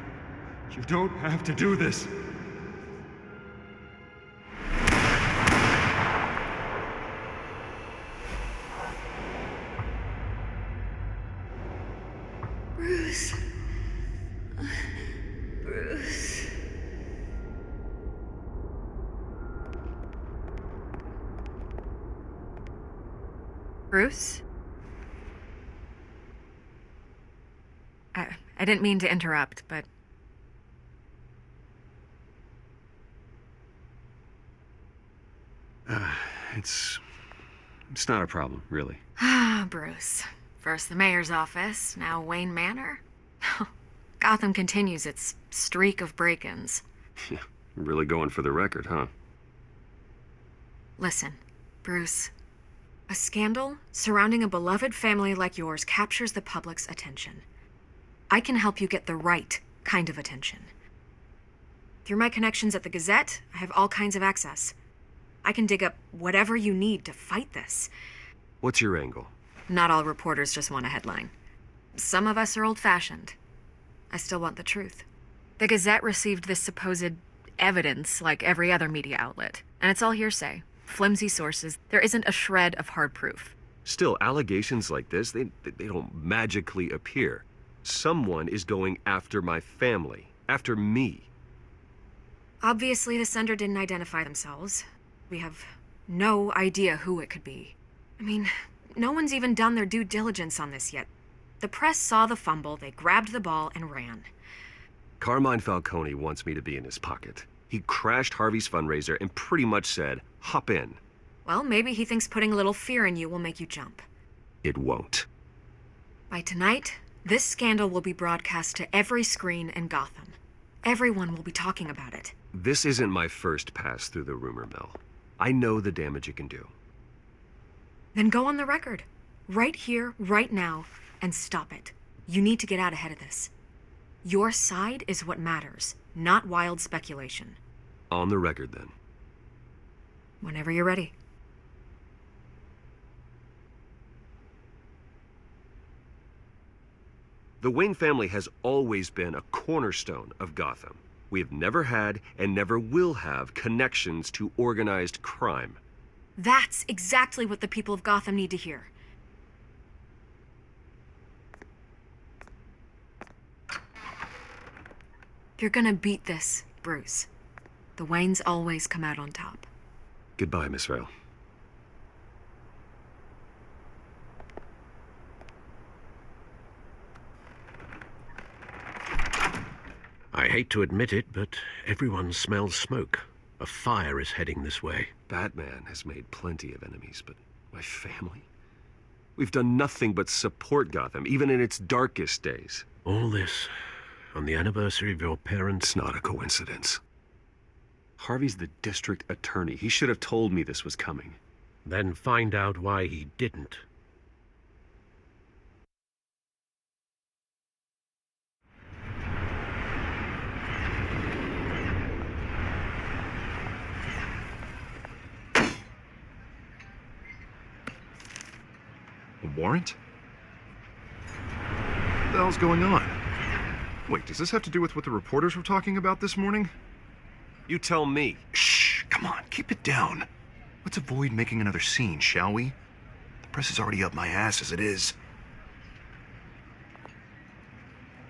don't have to do this. Bruce. Bruce. Bruce? I didn't mean to interrupt, but... It's not a problem, really. Ah, Bruce. First the mayor's office, now Wayne Manor. Gotham continues its streak of break-ins. Yeah, really going for the record, huh? Listen, Bruce. A scandal surrounding a beloved family like yours captures the public's attention. I can help you get the right kind of attention. Through my connections at the Gazette, I have all kinds of access. I can dig up whatever you need to fight this. What's your angle? Not all reporters just want a headline. Some of us are old-fashioned. I still want the truth. The Gazette received this supposed evidence like every other media outlet, and it's all hearsay. Flimsy sources. There isn't a shred of hard proof. Still, allegations like this, they don't magically appear. Someone is going after my family, after me. Obviously, the sender didn't identify themselves. We have no idea who it could be. I mean, no one's even done their due diligence on this yet. The press saw the fumble, they grabbed the ball and ran. Carmine Falcone wants me to be in his pocket. He crashed Harvey's fundraiser and pretty much said, hop in. Well, maybe he thinks putting a little fear in you will make you jump. It won't. By tonight, this scandal will be broadcast to every screen in Gotham. Everyone will be talking about it. This isn't my first pass through the rumor mill. I know the damage it can do. Then go on the record. Right here, right now, and stop it. You need to get out ahead of this. Your side is what matters, not wild speculation. On the record, then. Whenever you're ready. The Wayne family has always been a cornerstone of Gotham. We have never had and never will have connections to organized crime. That's exactly what the people of Gotham need to hear. You're gonna beat this, Bruce. The Waynes always come out on top. Goodbye, Miss Vale. I hate to admit it, but everyone smells smoke. A fire is heading this way. Batman has made plenty of enemies, but my family? We've done nothing but support Gotham, even in its darkest days. All this on the anniversary of your parents'... It's not a coincidence. Harvey's the district attorney. He should have told me this was coming. Then find out why he didn't. A warrant? What the hell's going on? Wait, does this have to do with what the reporters were talking about this morning? You tell me. Shh, come on, keep it down. Let's avoid making another scene, shall we? The press is already up my ass as it is.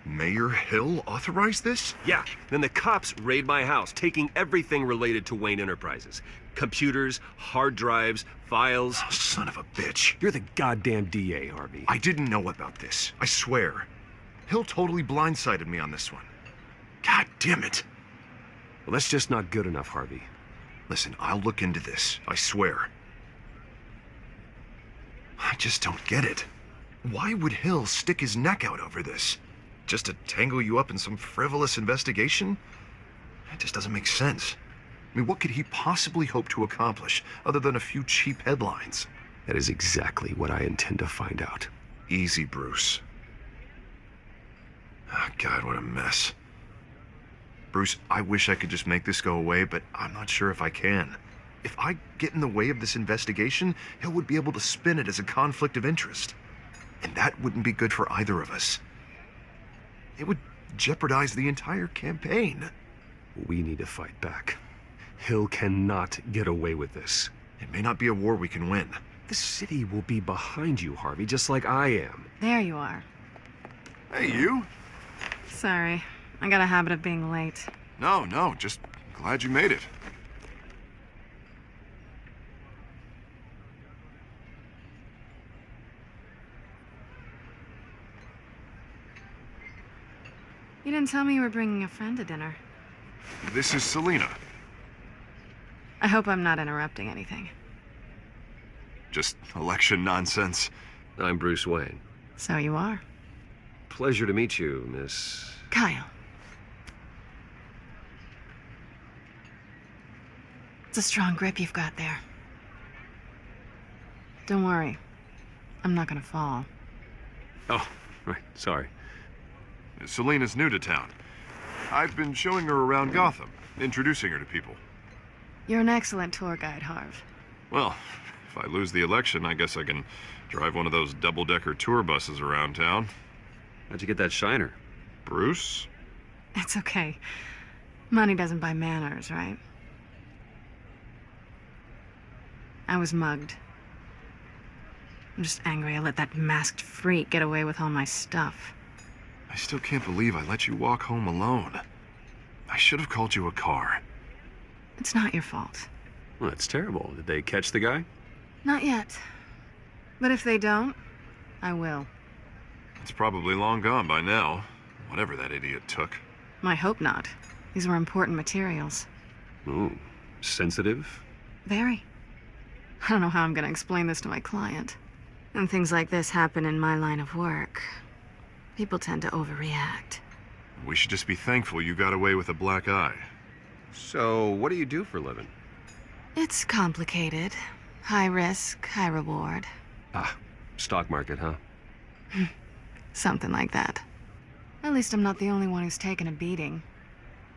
Mayor Hill authorized this? Yeah, then the cops raid my house, taking everything related to Wayne Enterprises. Computers, hard drives, files. Oh, son of a bitch. You're the goddamn DA, Harvey. I didn't know about this, I swear. Hill totally blindsided me on this one. God damn it. Well, that's just not good enough, Harvey. Listen, I'll look into this, I swear. I just don't get it. Why would Hill stick his neck out over this? Just to tangle you up in some frivolous investigation? It just doesn't make sense. I mean, what could he possibly hope to accomplish other than a few cheap headlines? That is exactly what I intend to find out. Easy, Bruce. Oh, God, what a mess. Bruce, I wish I could just make this go away, but I'm not sure if I can. If I get in the way of this investigation, Hill would be able to spin it as a conflict of interest. And that wouldn't be good for either of us. It would jeopardize the entire campaign. We need to fight back. Hill cannot get away with this. It may not be a war we can win. The city will be behind you, Harvey, just like I am. There you are. Hey, you. Sorry. I got a habit of being late. No, just glad you made it. You didn't tell me you were bringing a friend to dinner. This is Selina. I hope I'm not interrupting anything. Just election nonsense. I'm Bruce Wayne. So you are. Pleasure to meet you, Miss... Kyle. It's a strong grip you've got there. Don't worry. I'm not gonna fall. Oh, right. Sorry. Selina's new to town. I've been showing her around Gotham, introducing her to people. You're an excellent tour guide, Harv. Well, if I lose the election, I guess I can drive one of those double-decker tour buses around town. How'd you get that shiner? Bruce? It's okay. Money doesn't buy manners, right? I was mugged. I'm just angry I let that masked freak get away with all my stuff. I still can't believe I let you walk home alone. I should have called you a car. It's not your fault. Well, that's terrible. Did they catch the guy? Not yet. But if they don't, I will. It's probably long gone by now, whatever that idiot took. I hope not. These were important materials. Ooh, sensitive? Very. I don't know how I'm gonna explain this to my client. When things like this happen in my line of work, people tend to overreact. We should just be thankful you got away with a black eye. So, what do you do for a living? It's complicated. High risk, high reward. Ah, stock market, huh? Something like that. At least I'm not the only one who's taken a beating.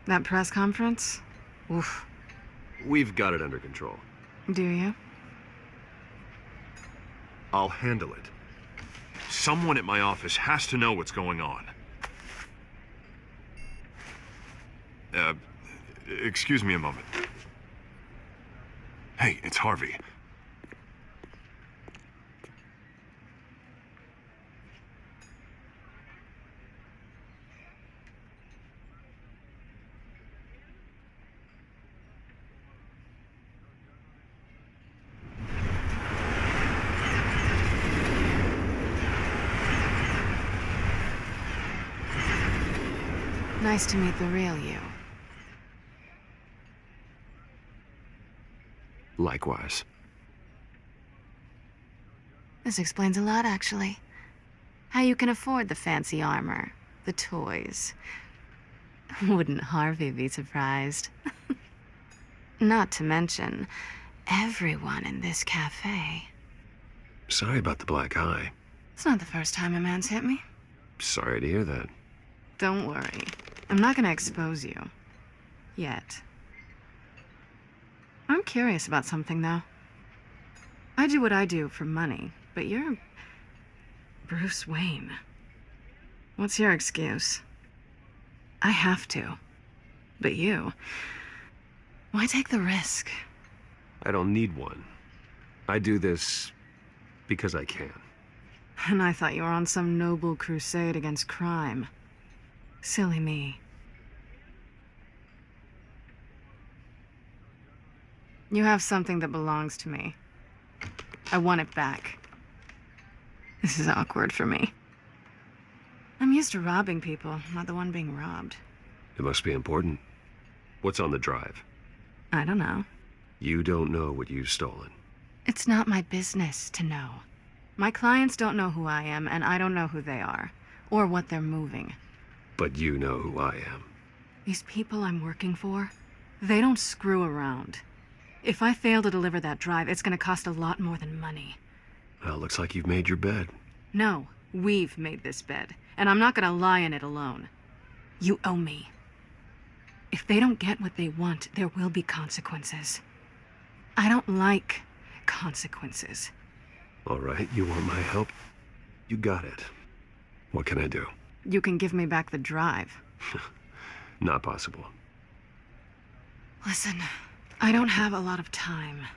That press conference? Oof. We've got it under control. Do you? I'll handle it. Someone at my office has to know what's going on. Excuse me a moment. Hey, it's Harvey. Nice to meet the real you. Likewise. This explains a lot, actually. How you can afford the fancy armor, the toys. Wouldn't Harvey be surprised? Not to mention, everyone in this cafe. Sorry about the black eye. It's not the first time a man's hit me. Sorry to hear that. Don't worry. I'm not gonna expose you. Yet. I'm curious about something, though. I do what I do for money, but you're Bruce Wayne. What's your excuse? I have to. But you, why take the risk? I don't need one. I do this because I can. And I thought you were on some noble crusade against crime. Silly me. You have something that belongs to me. I want it back. This is awkward for me. I'm used to robbing people, not the one being robbed. It must be important. What's on the drive? I don't know. You don't know what you've stolen. It's not my business to know. My clients don't know who I am, and I don't know who they are, or what they're moving. But you know who I am. These people I'm working for, they don't screw around. If I fail to deliver that drive, it's gonna cost a lot more than money. Well, looks like you've made your bed. No, we've made this bed, and I'm not gonna lie in it alone. You owe me. If they don't get what they want, there will be consequences. I don't like consequences. All right, you want my help? You got it. What can I do? You can give me back the drive. Not possible. Listen, I don't have a lot of time.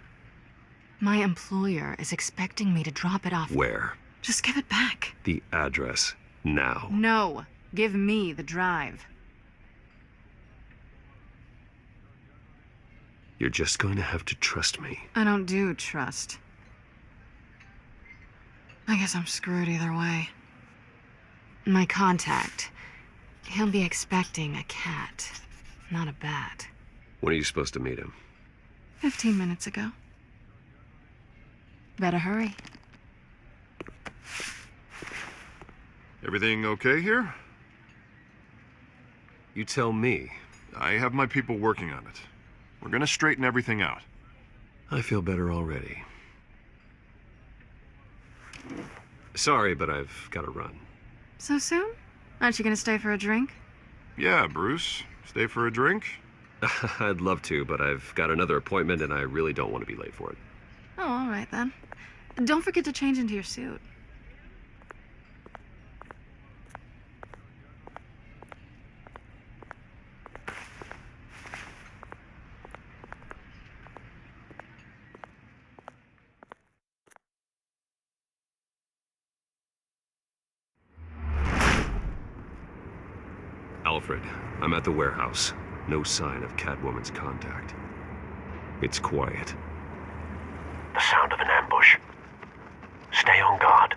My employer is expecting me to drop it off. Where? Just give it back. The address, now. No, give me the drive. You're just going to have to trust me. I don't do trust. I guess I'm screwed either way. My contact, he'll be expecting a cat, not a bat. When are you supposed to meet him? 15 minutes ago. Better hurry. Everything okay here? You tell me. I have my people working on it. We're gonna straighten everything out. I feel better already. Sorry, but I've got to run. So soon? Aren't you gonna stay for a drink? Yeah, Bruce. Stay for a drink? I'd love to, but I've got another appointment and I really don't want to be late for it. Oh, all right then. Don't forget to change into your suit. Alfred, I'm at the warehouse. No sign of Catwoman's contact. It's quiet. The sound of an ambush. Stay on guard.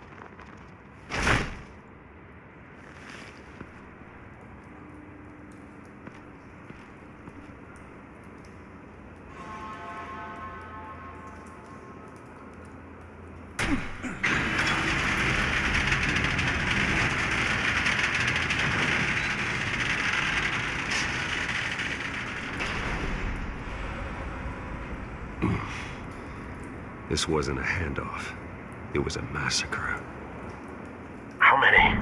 This wasn't a handoff. It was a massacre. How many?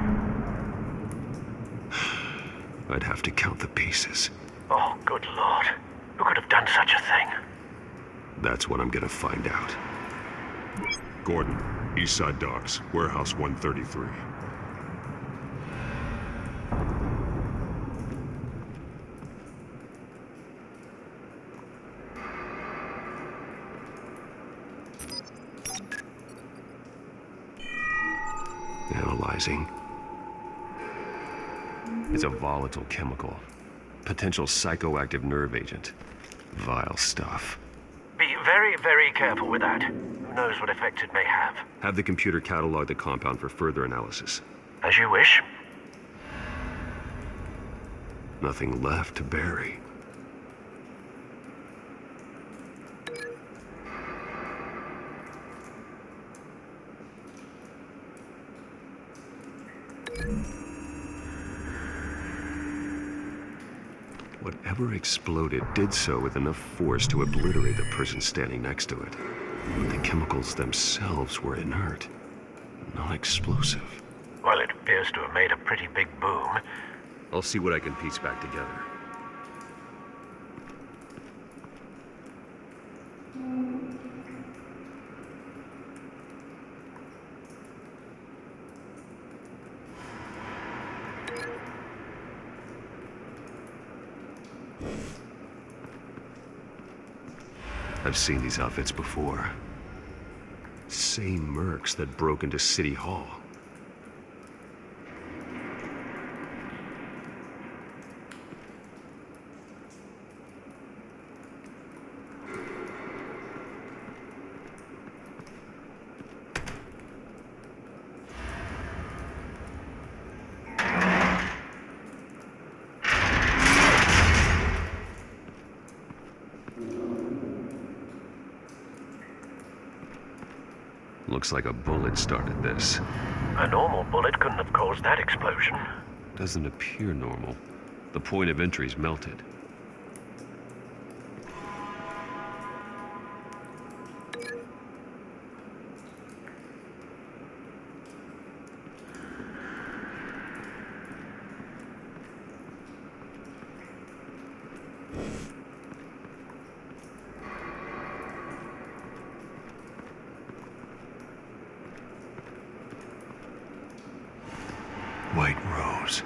I'd have to count the pieces. Oh, good Lord. Who could have done such a thing? That's what I'm gonna find out. Gordon, Eastside Docks, Warehouse 133. Analyzing. It's a volatile chemical. Potential psychoactive nerve agent. Vile stuff. Be very, very careful with that. Who knows what effect it may have. Have the computer catalog the compound for further analysis. As you wish. Nothing left to bury. Whatever exploded did so with enough force to obliterate the person standing next to it. But the chemicals themselves were inert, not explosive. Well, it appears to have made a pretty big boom. I'll see what I can piece back together. I've seen these outfits before. Same mercs that broke into City Hall. Looks like a bullet started this. A normal bullet couldn't have caused that explosion. Doesn't appear normal. The point of entry's melted. White Rose.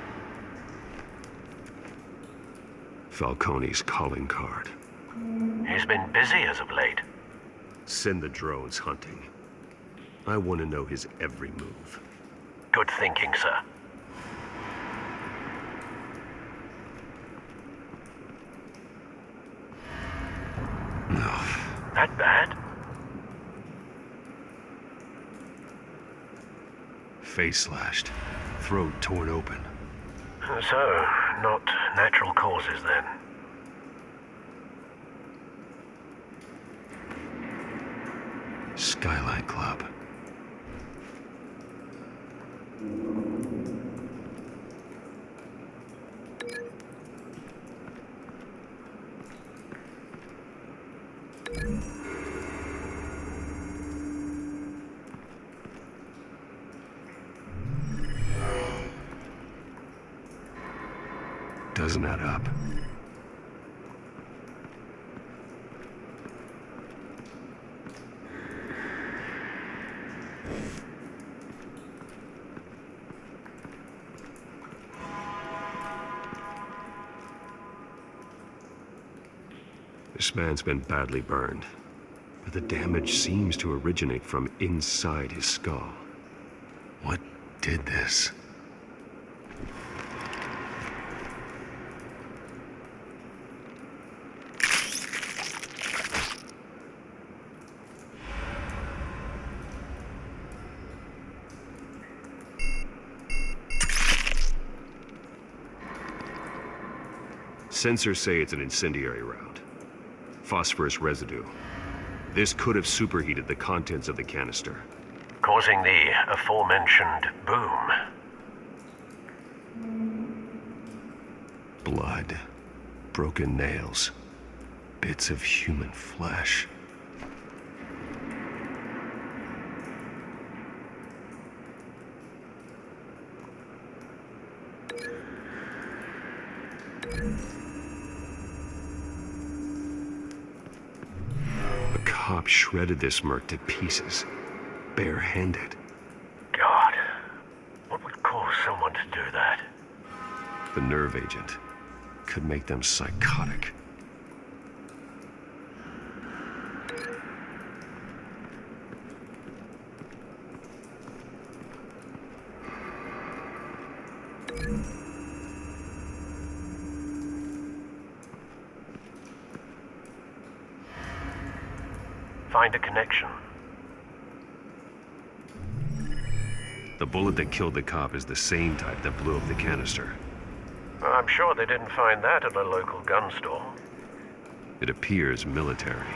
Falcone's calling card. He's been busy as of late. Send the drones hunting. I want to know his every move. Good thinking, sir. No. That bad? Face slashed. Throat torn open. So, not natural causes then. Skylight Club. Doesn't add up. This man's been badly burned, but the damage seems to originate from inside his skull. What did this? Sensors say it's an incendiary round. Phosphorus residue. This could have superheated the contents of the canister, causing the aforementioned boom. Blood, broken nails, bits of human flesh. A cop shredded this merc to pieces, barehanded. God, what would cause someone to do that? The nerve agent could make them psychotic. Find a connection. The bullet that killed the cop is the same type that blew up the canister. I'm sure they didn't find that at a local gun store. It appears military.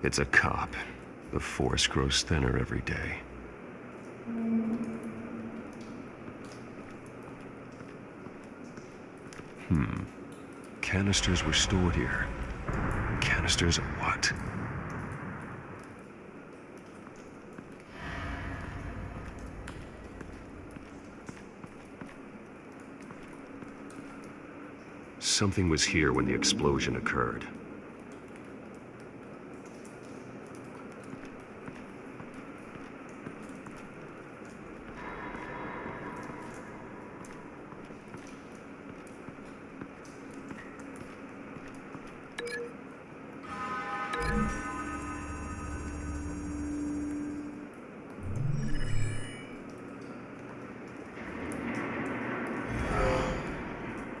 It's a cop. The force grows thinner every day. Canisters were stored here. Canisters of what? Something was here when the explosion occurred.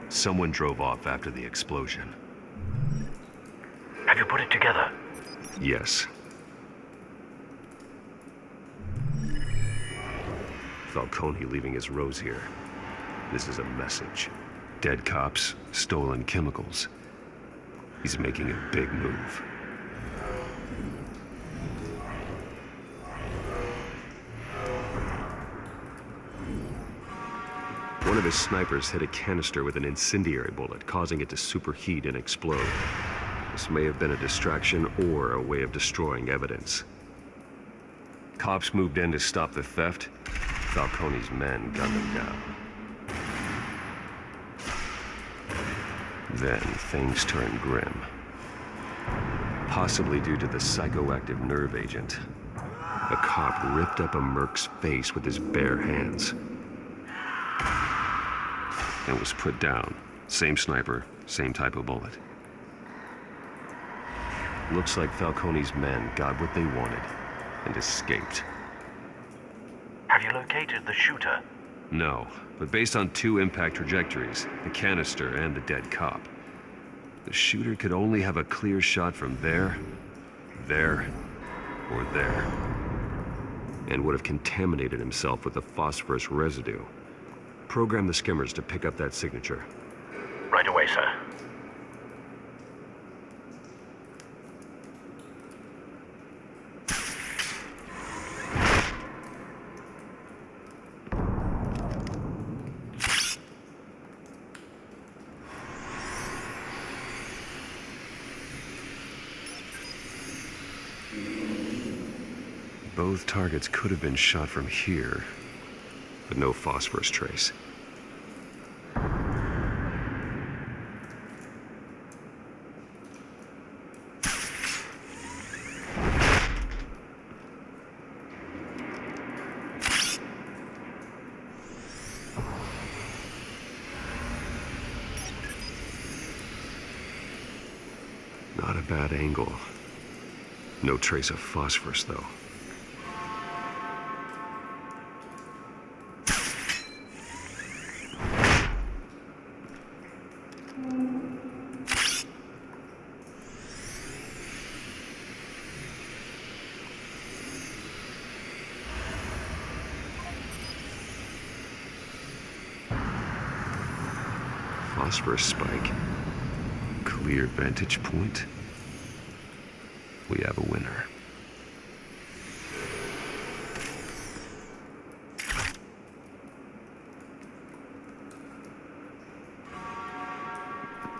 Someone drove off after the explosion. Have you put it together? Yes. Falcone leaving his rose here. This is a message. Dead cops, stolen chemicals. He's making a big move. One of his snipers hit a canister with an incendiary bullet, causing it to superheat and explode. This may have been a distraction or a way of destroying evidence. Cops moved in to stop the theft. Falcone's men gunned them down. Then things turned grim. Possibly due to the psychoactive nerve agent. A cop ripped up a merc's face with his bare hands. And was put down. Same sniper, same type of bullet. Looks like Falcone's men got what they wanted and escaped. Have you located the shooter? No, but based on two impact trajectories, the canister and the dead cop, the shooter could only have a clear shot from there, or there, and would have contaminated himself with the phosphorus residue. Program the skimmers to pick up that signature. Right away, sir. Both targets could have been shot from here, but no phosphorus trace. Not a bad angle. No trace of phosphorus, though. phosphorus spike. Clear vantage point. We have a winner.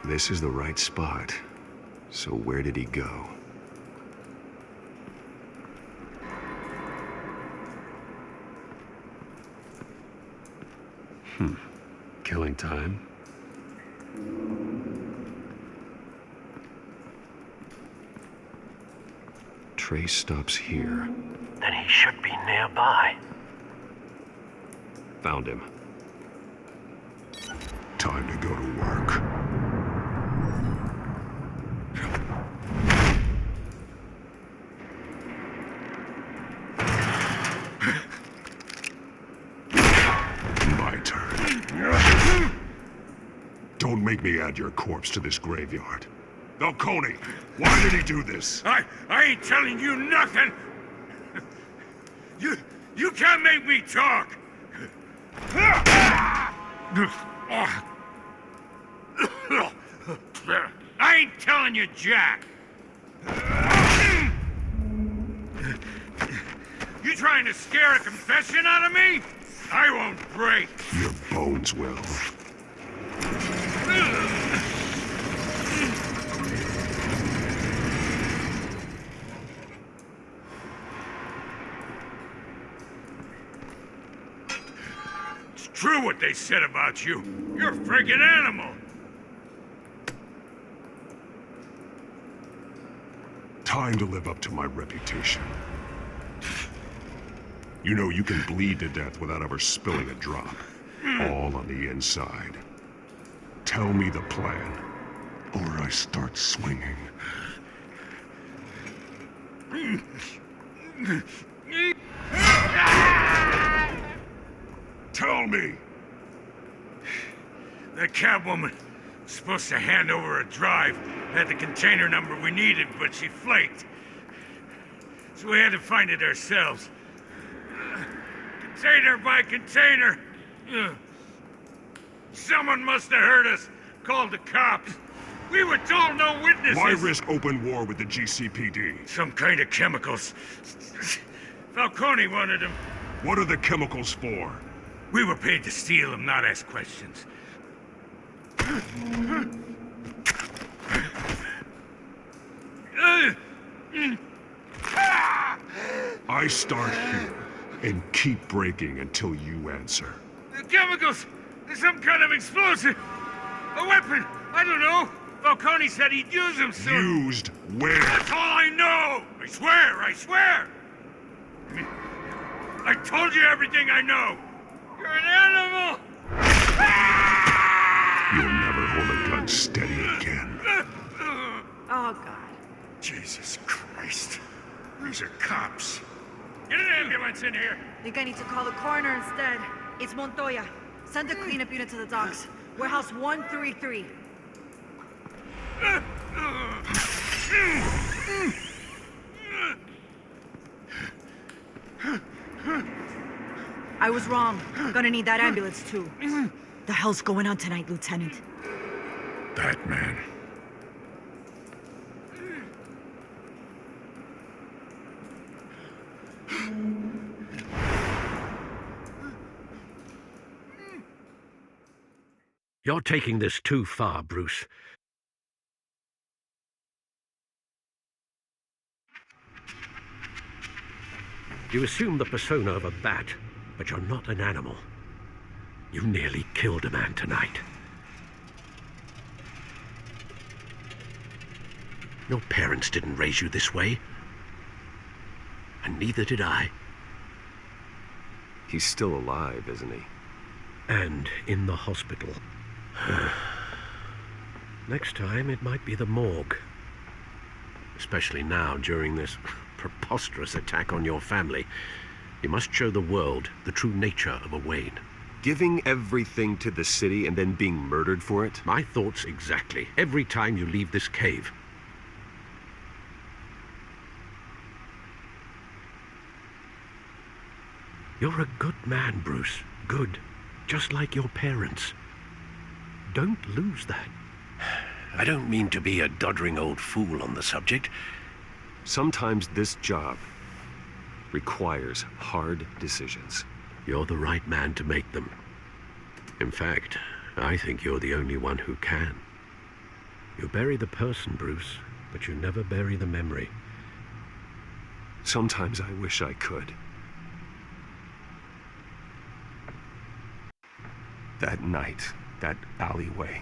This is the right spot. So where did he go? Killing time. Trace stops here. Then he should be nearby. Found him. Time to go to work. My turn. Don't make me add your corpse to this graveyard. Falcone, why did he do this? I ain't telling you nothing! You can't make me talk! I ain't telling you jack! You trying to scare a confession out of me? I won't break! Your bones will. It's true what they said about you. You're a friggin' animal! Time to live up to my reputation. You know you can bleed to death without ever spilling a drop. All on the inside. Tell me the plan, or I start swinging. Tell me! The cabwoman was supposed to hand over a drive, had the container number we needed, but she flaked. So we had to find it ourselves. Container by container. Someone must have heard us, called the cops. We were told no witnesses. Why risk open war with the GCPD? Some kind of chemicals. Falcone wanted them. What are the chemicals for? We were paid to steal them, not ask questions. I start here and keep breaking until you answer. The chemicals! There's some kind of explosive! A weapon! I don't know! Falcone said he'd use them soon. Used where? That's all I know! I swear! I swear! I told you everything I know! You're an animal! You'll never hold a gun steady again. Oh, God. Jesus Christ. These are cops. Get an ambulance in here! Think I need to call the coroner instead. It's Montoya. Send the cleanup unit to the docks. Warehouse 133. I was wrong. Gonna need that ambulance, too. The hell's going on tonight, Lieutenant? Batman. You're taking this too far, Bruce. You assume the persona of a bat, but you're not an animal. You nearly killed a man tonight. Your parents didn't raise you this way. And neither did I. He's still alive, isn't he? And in the hospital. Next time, it might be the morgue. Especially now, during this preposterous attack on your family. You must show the world the true nature of a Wayne. Giving everything to the city and then being murdered for it? My thoughts exactly. Every time you leave this cave. You're a good man, Bruce. Good. Just like your parents. Don't lose that. I don't mean to be a doddering old fool on the subject. Sometimes this job requires hard decisions. You're the right man to make them. In fact, I think you're the only one who can. You bury the person, Bruce, but you never bury the memory. Sometimes I wish I could. That night, that alleyway,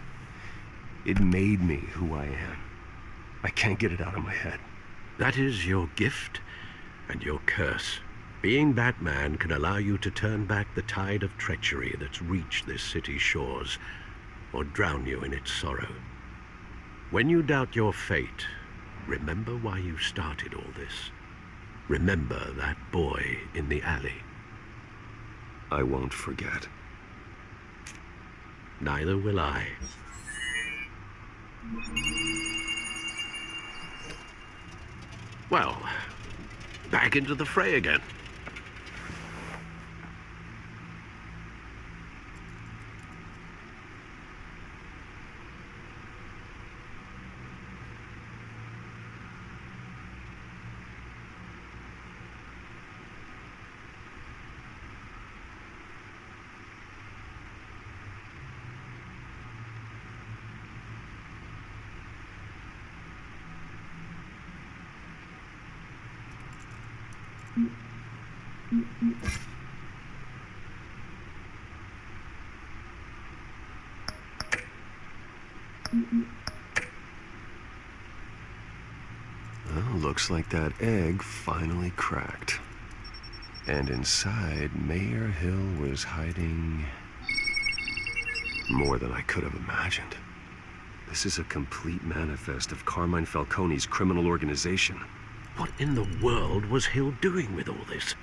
it made me who I am. I can't get it out of my head. That is your gift and your curse. Being Batman can allow you to turn back the tide of treachery that's reached this city's shores, or drown you in its sorrow. When you doubt your fate, remember why you started all this. Remember that boy in the alley. I won't forget. Neither will I. Well, back into the fray again. Well, looks like that egg finally cracked. And inside, Mayor Hill was hiding more than I could have imagined. This is a complete manifest of Carmine Falcone's criminal organization. What in the world was Hill doing with all this?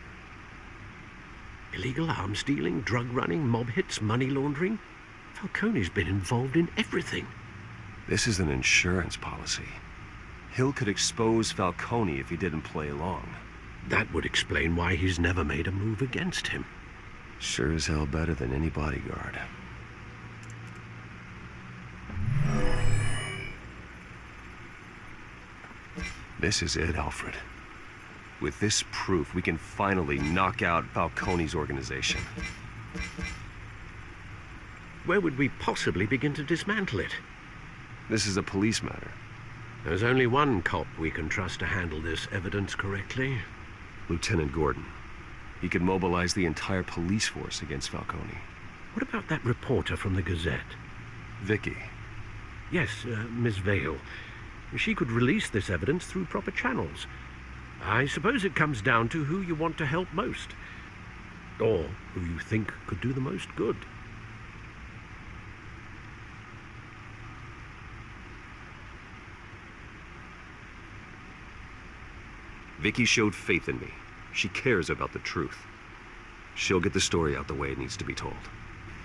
Illegal arms dealing, drug running, mob hits, money laundering? Falcone's been involved in everything. This is an insurance policy. Hill could expose Falcone if he didn't play along. That would explain why he's never made a move against him. Sure as hell better than any bodyguard. This is it, Alfred. With this proof, we can finally knock out Falcone's organization. Where would we possibly begin to dismantle it? This is a police matter. There's only one cop we can trust to handle this evidence correctly. Lieutenant Gordon. He could mobilize the entire police force against Falcone. What about that reporter from the Gazette? Vicky. Yes, Miss Vale. She could release this evidence through proper channels. I suppose it comes down to who you want to help most. Or who you think could do the most good. Vicky showed faith in me. She cares about the truth. She'll get the story out the way it needs to be told.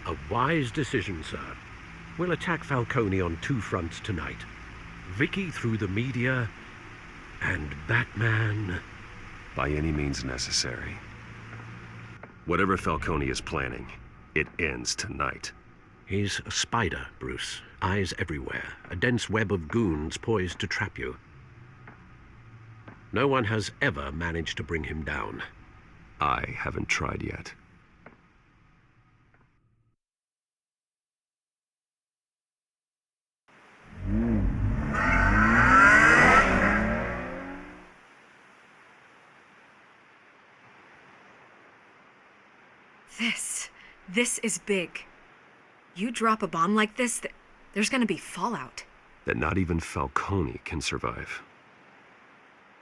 A wise decision, sir. We'll attack Falcone on two fronts tonight. Vicky through the media, and Batman... by any means necessary. Whatever Falcone is planning, it ends tonight. He's a spider, Bruce. Eyes everywhere. A dense web of goons poised to trap you. No one has ever managed to bring him down. I haven't tried yet. This is big. You drop a bomb like this, there's gonna be fallout. That not even Falcone can survive.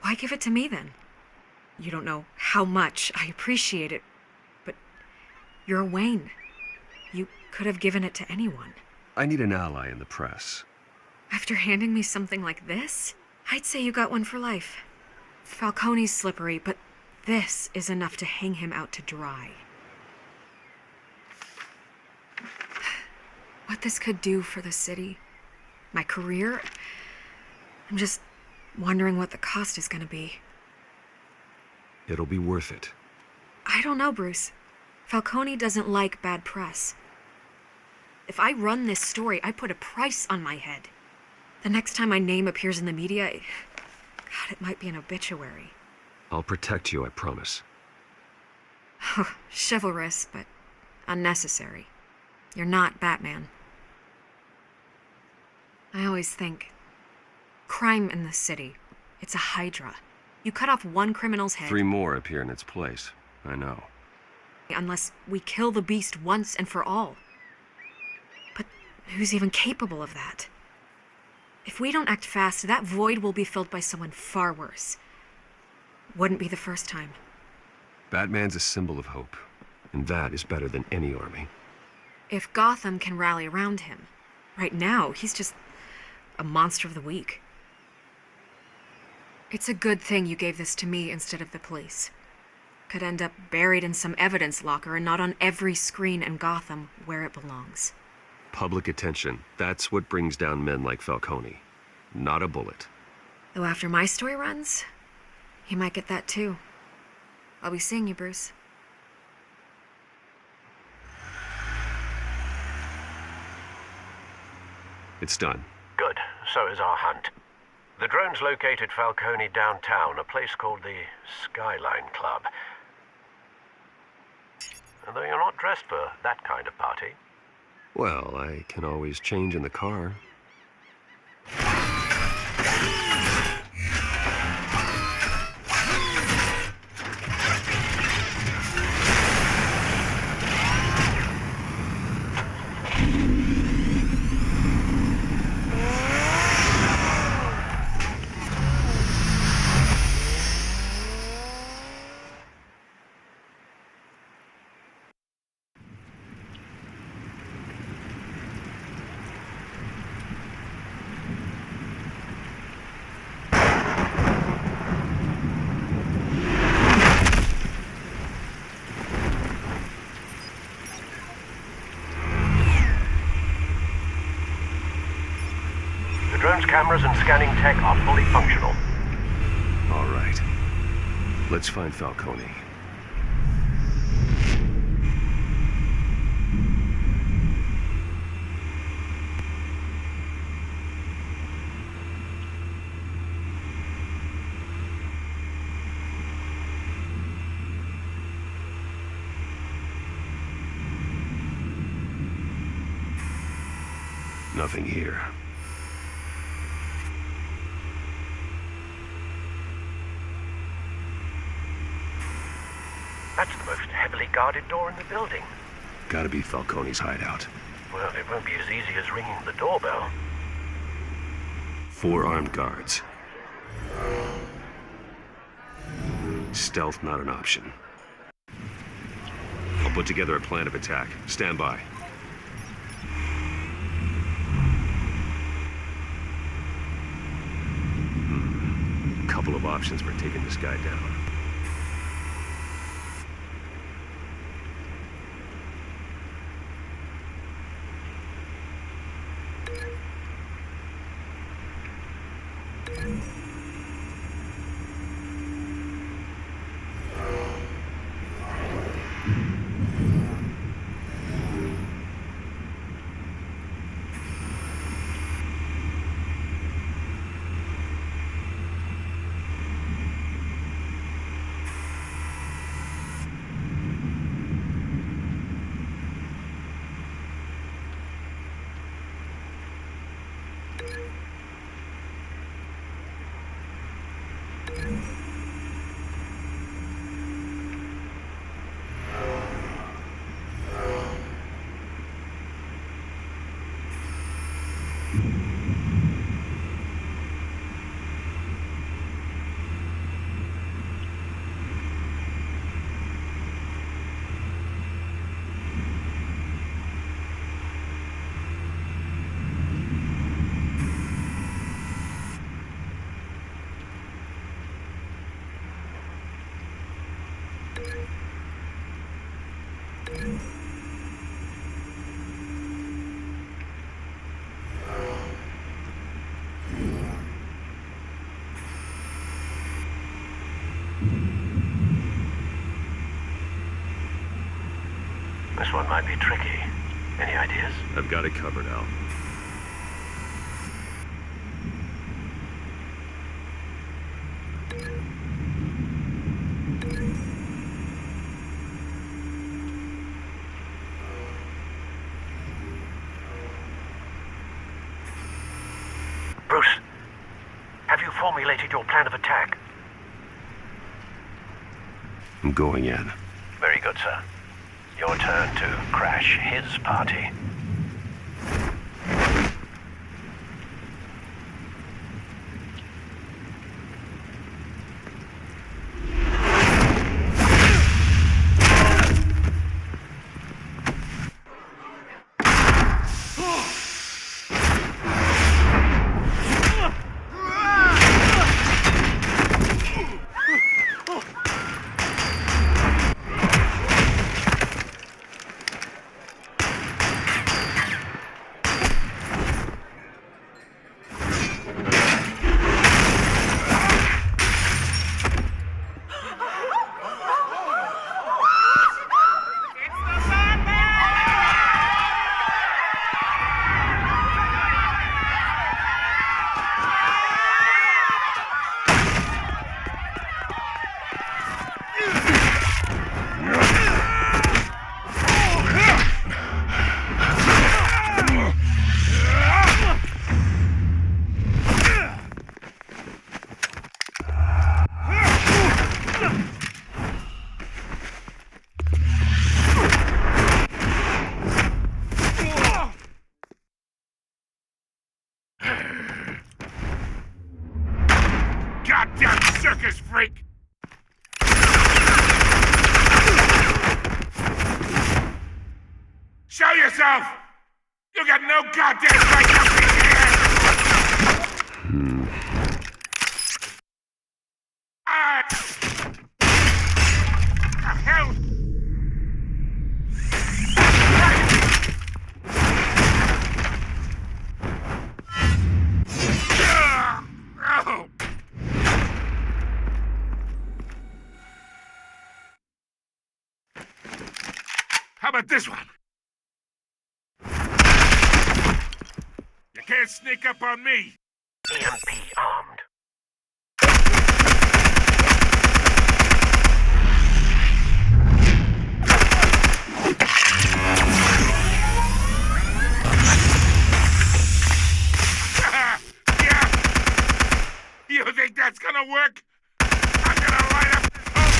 Why give it to me then? You don't know how much I appreciate it, but you're Wayne. You could have given it to anyone. I need an ally in the press. After handing me something like this, I'd say you got one for life. Falcone's slippery, but this is enough to hang him out to dry. What this could do for the city, my career, I'm just wondering what the cost is gonna be. It'll be worth it. I don't know, Bruce. Falcone doesn't like bad press. If I run this story, I put a price on my head. The next time my name appears in the media, God, it might be an obituary. I'll protect you, I promise. Chivalrous, but unnecessary. You're not Batman. I always think, crime in this city, it's a hydra. You cut off one criminal's head. 3 more appear in its place. I know. Unless we kill the beast once and for all. But who's even capable of that? If we don't act fast, that void will be filled by someone far worse. Wouldn't be the first time. Batman's a symbol of hope, and that is better than any army. If Gotham can rally around him, right now, he's just a monster of the week. It's a good thing you gave this to me instead of the police. Could end up buried in some evidence locker and not on every screen in Gotham where it belongs. Public attention, that's what brings down men like Falcone. Not a bullet. Though after my story runs, he might get that too. I'll be seeing you, Bruce. It's done. Good. So is our hunt. The drone's located Falcone downtown, a place called the Skyline Club. And though you're not dressed for that kind of party. Well, I can always change in the car. Drone's cameras and scanning tech are fully functional. All right. Let's find Falcone. Nothing here. That's the most heavily guarded door in the building. Gotta be Falcone's hideout. Well, it won't be as easy as ringing the doorbell. 4 armed guards. Stealth not an option. I'll put together a plan of attack. Stand by. Couple of options for taking this guy down. This one might be tricky. Any ideas? I've got it covered, Al. Bruce, have you formulated your plan of attack? I'm going in. Very good, sir. Your turn to crash his party. Goddamn circus freak! Show yourself! You got no goddamn right to be here! The hell? Oh. How about this one? You can't sneak up on me. EMP armed. Yeah. You think that's gonna work? I'm gonna light up this whole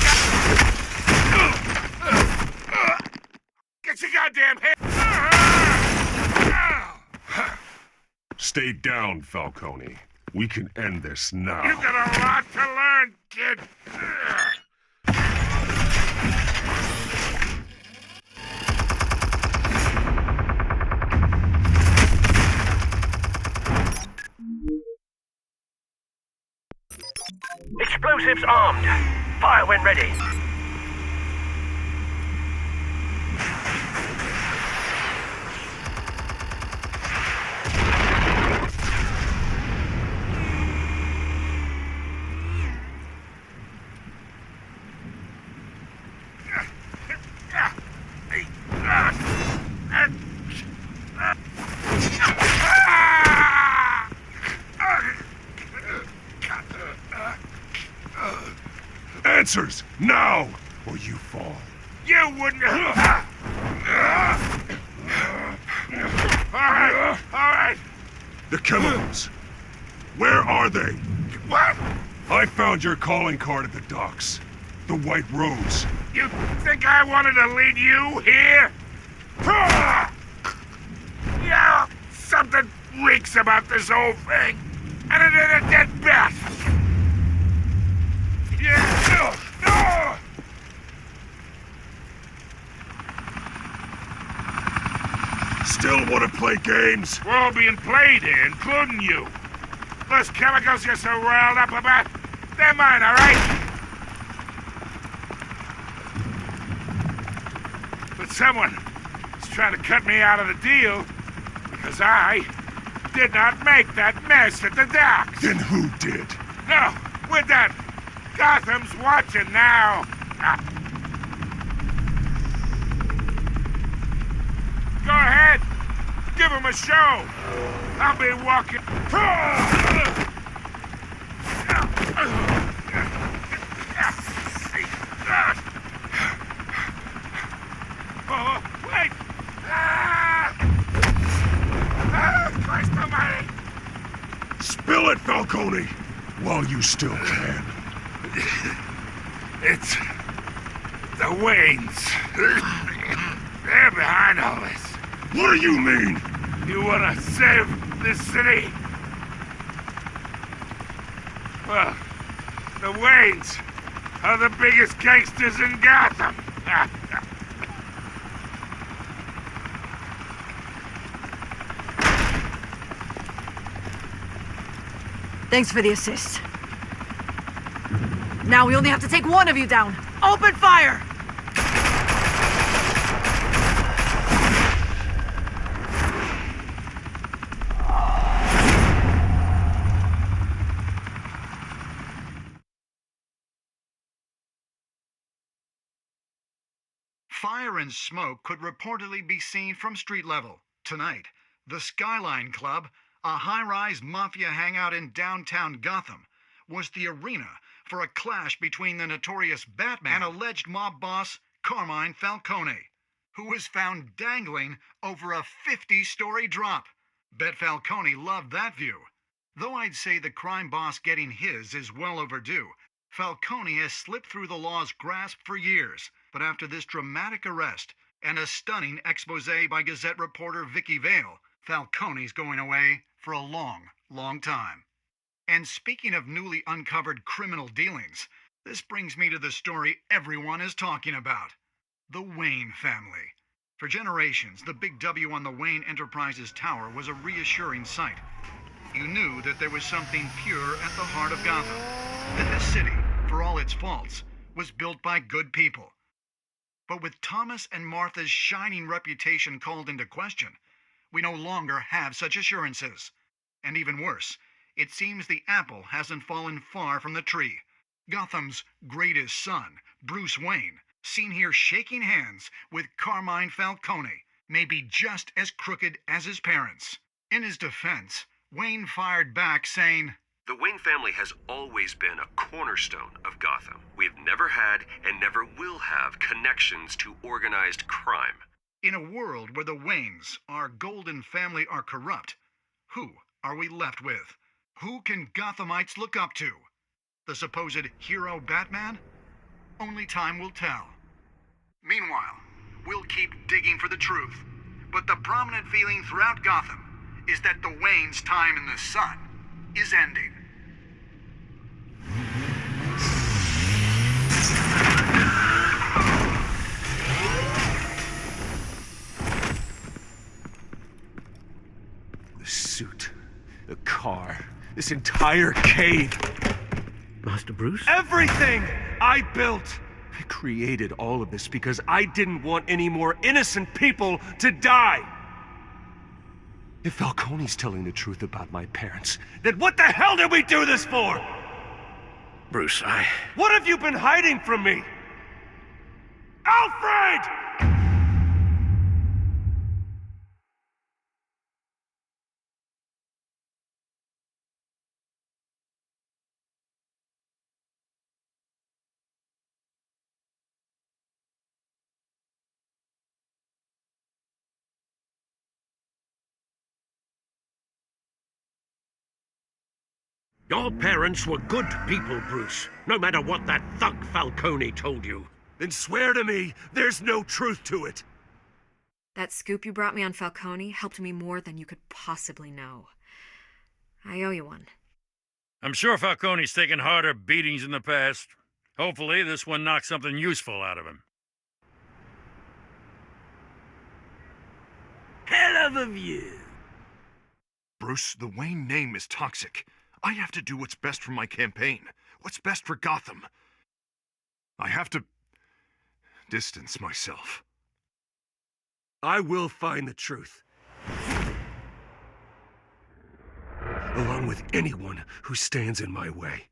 Get your goddamn head! Stay down, Falcone. We can end this now. You got a lot to learn, kid. Explosives armed. Fire when ready. Answers, now, or you fall. You wouldn't. All right. The chemicals. Where are they? What? I found your calling card at the docks. The White Rose. You think I wanted to lead you here? Yeah, something reeks about this whole thing. And it ain't a dead bat. Yeah. Still want to play games? We're all being played here, including you. Those chemicals you're so riled up about, they're mine, all right? But someone is trying to cut me out of the deal because I did not make that mess at the docks. Then who did? No, we're done. Gotham's watching now. Go ahead. him a show. I'll be walking. Oh, wait! Christ almighty! Spill it, Falcone, while you still can. It's the Waynes. They're behind all this. What do you mean? You want to save this city? Well, the Waynes are the biggest gangsters in Gotham. Thanks for the assist. Now we only have to take one of you down. Open fire! Fire and smoke could reportedly be seen from street level. Tonight, the Skyline Club, a high-rise mafia hangout in downtown Gotham, was the arena for a clash between the notorious Batman and alleged mob boss Carmine Falcone, who was found dangling over a 50-story drop. Bet Falcone loved that view. Though I'd say the crime boss getting his is well overdue, Falcone has slipped through the law's grasp for years. But after this dramatic arrest and a stunning expose by Gazette reporter Vicky Vale, Falcone's going away for a long, long time. And speaking of newly uncovered criminal dealings, this brings me to the story everyone is talking about. The Wayne family. For generations, the big W on the Wayne Enterprises Tower was a reassuring sight. You knew that there was something pure at the heart of Gotham. That this city, for all its faults, was built by good people. But with Thomas and Martha's shining reputation called into question, we no longer have such assurances. And even worse, it seems the apple hasn't fallen far from the tree. Gotham's greatest son, Bruce Wayne, seen here shaking hands with Carmine Falcone, may be just as crooked as his parents. In his defense, Wayne fired back saying, "The Wayne family has always been a cornerstone of Gotham. We have never had and never will have connections to organized crime." In a world where the Waynes, our golden family, are corrupt, who are we left with? Who can Gothamites look up to? The supposed hero Batman? Only time will tell. Meanwhile, we'll keep digging for the truth. But the prominent feeling throughout Gotham is that the Waynes' time in the sun is ending. The suit, the car, this entire cave. Master Bruce? Everything I built! I created all of this because I didn't want any more innocent people to die! If Falcone's telling the truth about my parents, then what the hell did we do this for? Bruce, What have you been hiding from me? Alfred! Your parents were good people, Bruce. No matter what that thug Falcone told you. Then swear to me there's no truth to it. That scoop you brought me on Falcone helped me more than you could possibly know. I owe you one. I'm sure Falcone's taken harder beatings in the past. Hopefully, this one knocks something useful out of him. Hell of a view. Bruce, the Wayne name is toxic. I have to do what's best for my campaign. What's best for Gotham. I have to distance myself. I will find the truth. Along with anyone who stands in my way.